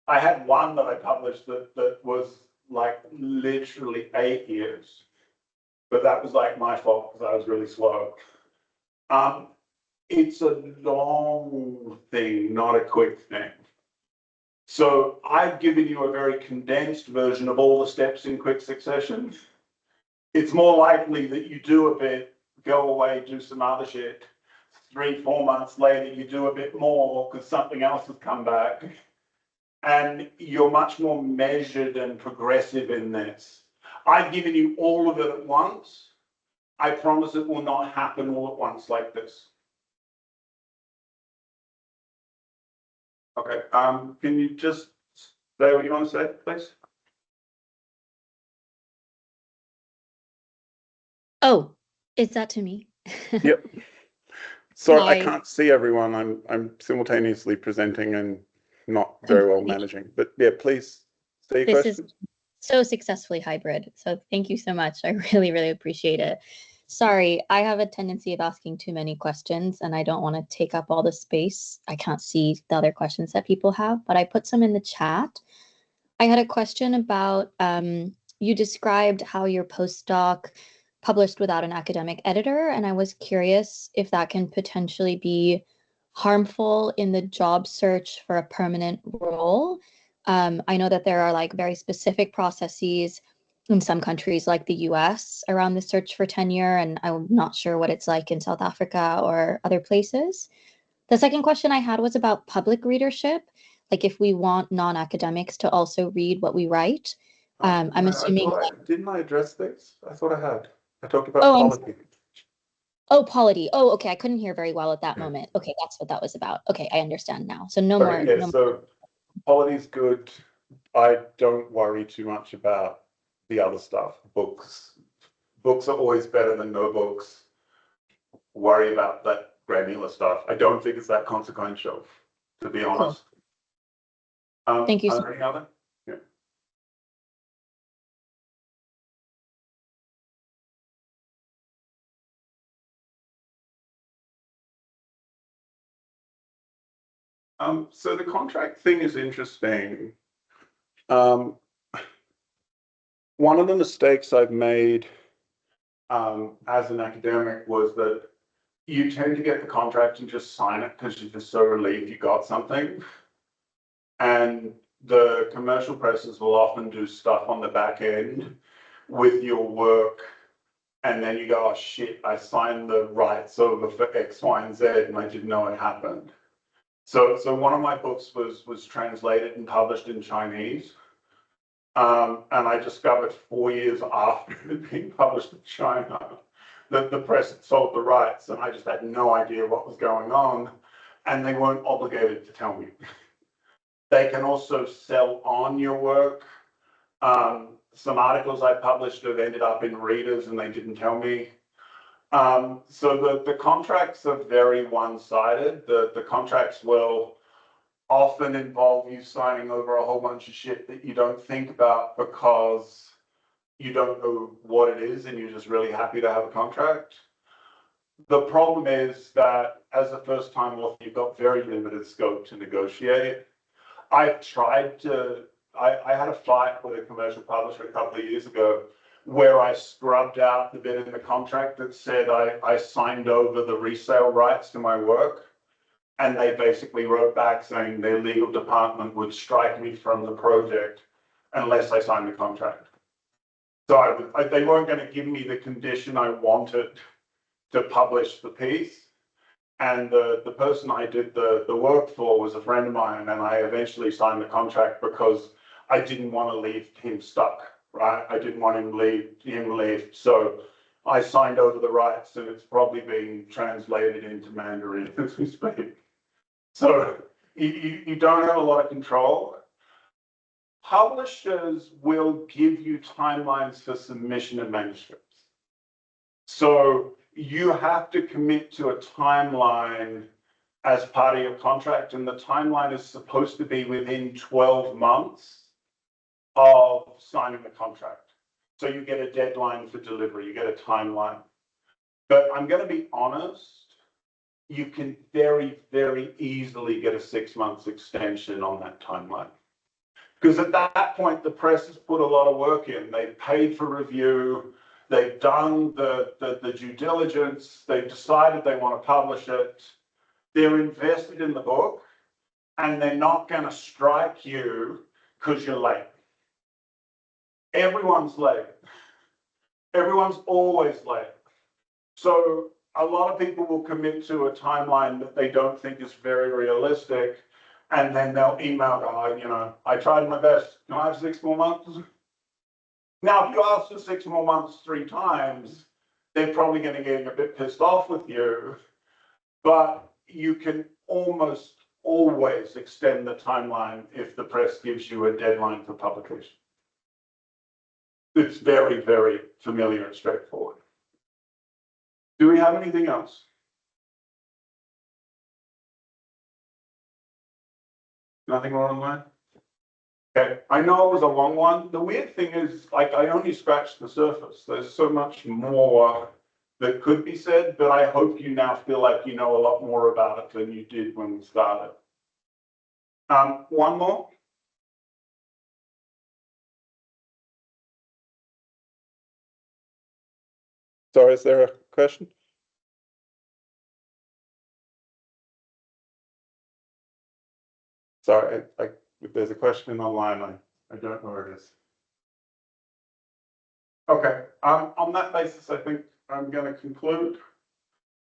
I had one that I published that was like literally 8 years. But that was like my fault because I was really slow. It's a long thing, not a quick thing. So I've given you a very condensed version of all the steps in quick succession. It's more likely that you do a bit, go away, do some other shit. 3-4 months later, you do a bit more because something else has come back. And you're much more measured and progressive in this. I've given you all of it at once. I promise it will not happen all at once like this. Okay, can you just say what you want to say, please? Oh, is that to me? Yep. Sorry, I Hi. can't see everyone. I'm simultaneously presenting and not very well managing. But yeah, please say your This question. is so successfully hybrid. So thank you so much. I really, really appreciate it. Sorry, I have a tendency of asking too many questions and I don't want to take up all the space. I can't see the other questions that people have, but I put some in the chat. I had a question about, you described how your postdoc published without an academic editor, and I was curious if that can potentially be harmful in the job search for a permanent role. I know that there are like very specific processes in some countries like the US around the search for tenure, and I'm not sure what it's like in South Africa or other places. The second question I had was about public readership, like if we want non-academics to also read what we write. I'm assuming. Didn't I address this? I thought I had. I talked about Oh, polity. polity. Oh, okay. I couldn't hear very well at that Yeah. moment. Okay, that's what that was about. Okay, I understand now. So no Okay, more. yeah, No more. so polity's good. I don't worry too much about the other stuff. Books are always better than no books. Worry about that granular stuff. I don't think it's that consequential, to be honest. Thank you Are so there any other? So the contract thing is interesting. Um, one of the mistakes I've made as an academic was that you tend to get the contract and just sign it because you're just so relieved you got something. And the commercial presses will often do stuff on the back end with your work. And then you go, oh shit, I signed the rights over for X, Y, and Z, and I didn't know it happened. So one of my books was translated and published in Chinese. And I discovered 4 years after it had been published in China that the press had sold the rights, and I just had no idea what was going on, and they weren't obligated to tell me. They can also sell on your work. Some articles I published have ended up in readers and they didn't tell me. So the contracts are very one-sided. The contracts will often involve you signing over a whole bunch of shit that you don't think about because you don't know what it is and you're just really happy to have a contract. The problem is that as a first-time author, you've got very limited scope to negotiate. I've tried to, I had a fight with a commercial publisher a couple of years ago where I scrubbed out the bit in the contract that said I signed over the resale rights to my work. And they basically wrote back saying their legal department would strike me from the project unless I signed the contract. So they weren't going to give me the condition I wanted to publish the piece. And the person I did the work for was a friend of mine, and I eventually signed the contract because I didn't want to leave him stuck, right? I didn't want him leave. So I signed over the rights, and it's probably being translated into Mandarin as we speak. So you don't have a lot of control. Publishers will give you timelines for submission of manuscripts. So you have to commit to a timeline as part of your contract, and the timeline is supposed to be within 12 months of signing the contract. So you get a deadline for delivery, you get a timeline. But I'm going to be honest, you can very, very easily get a 6 months extension on that timeline. Because at that point, the press has put a lot of work in. They've paid for review, they've done the due diligence, they've decided they want to publish it, they're invested in the book, and they're not going to strike you because you're late. Everyone's late. Everyone's always late. So a lot of people will commit to a timeline that they don't think is very realistic, and then they'll email, I tried my best. Can I have 6 more months? Now, if you ask for 6 more months 3 times, they're probably going to get a bit pissed off with you, but you can almost always extend the timeline if the press gives you a deadline for publication. It's very, very familiar and straightforward. Do we have anything else? Nothing more online? Okay, I know it was a long one. The weird thing is, like, I only scratched the surface. There's so much more that could be said, but I hope you now feel like you know a lot more about it than you did when we started. One more. Sorry, is there a question? Sorry, if there's a question online, I don't know where it is. Okay, on that basis, I think I'm going to conclude.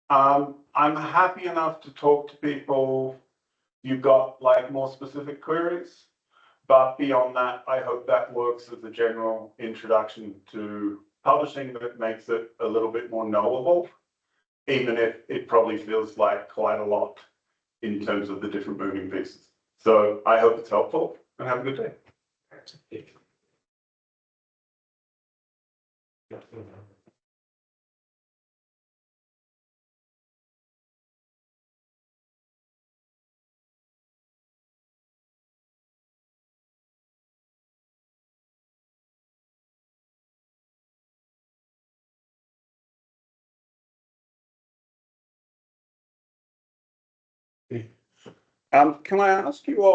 I'm happy enough to talk to people. You've got like more specific queries, but beyond that, I hope that works as a general introduction to publishing that makes it a little bit more knowable, even if it probably feels like quite a lot in terms of the different moving pieces. So I hope it's helpful and have a good day. Can I ask you all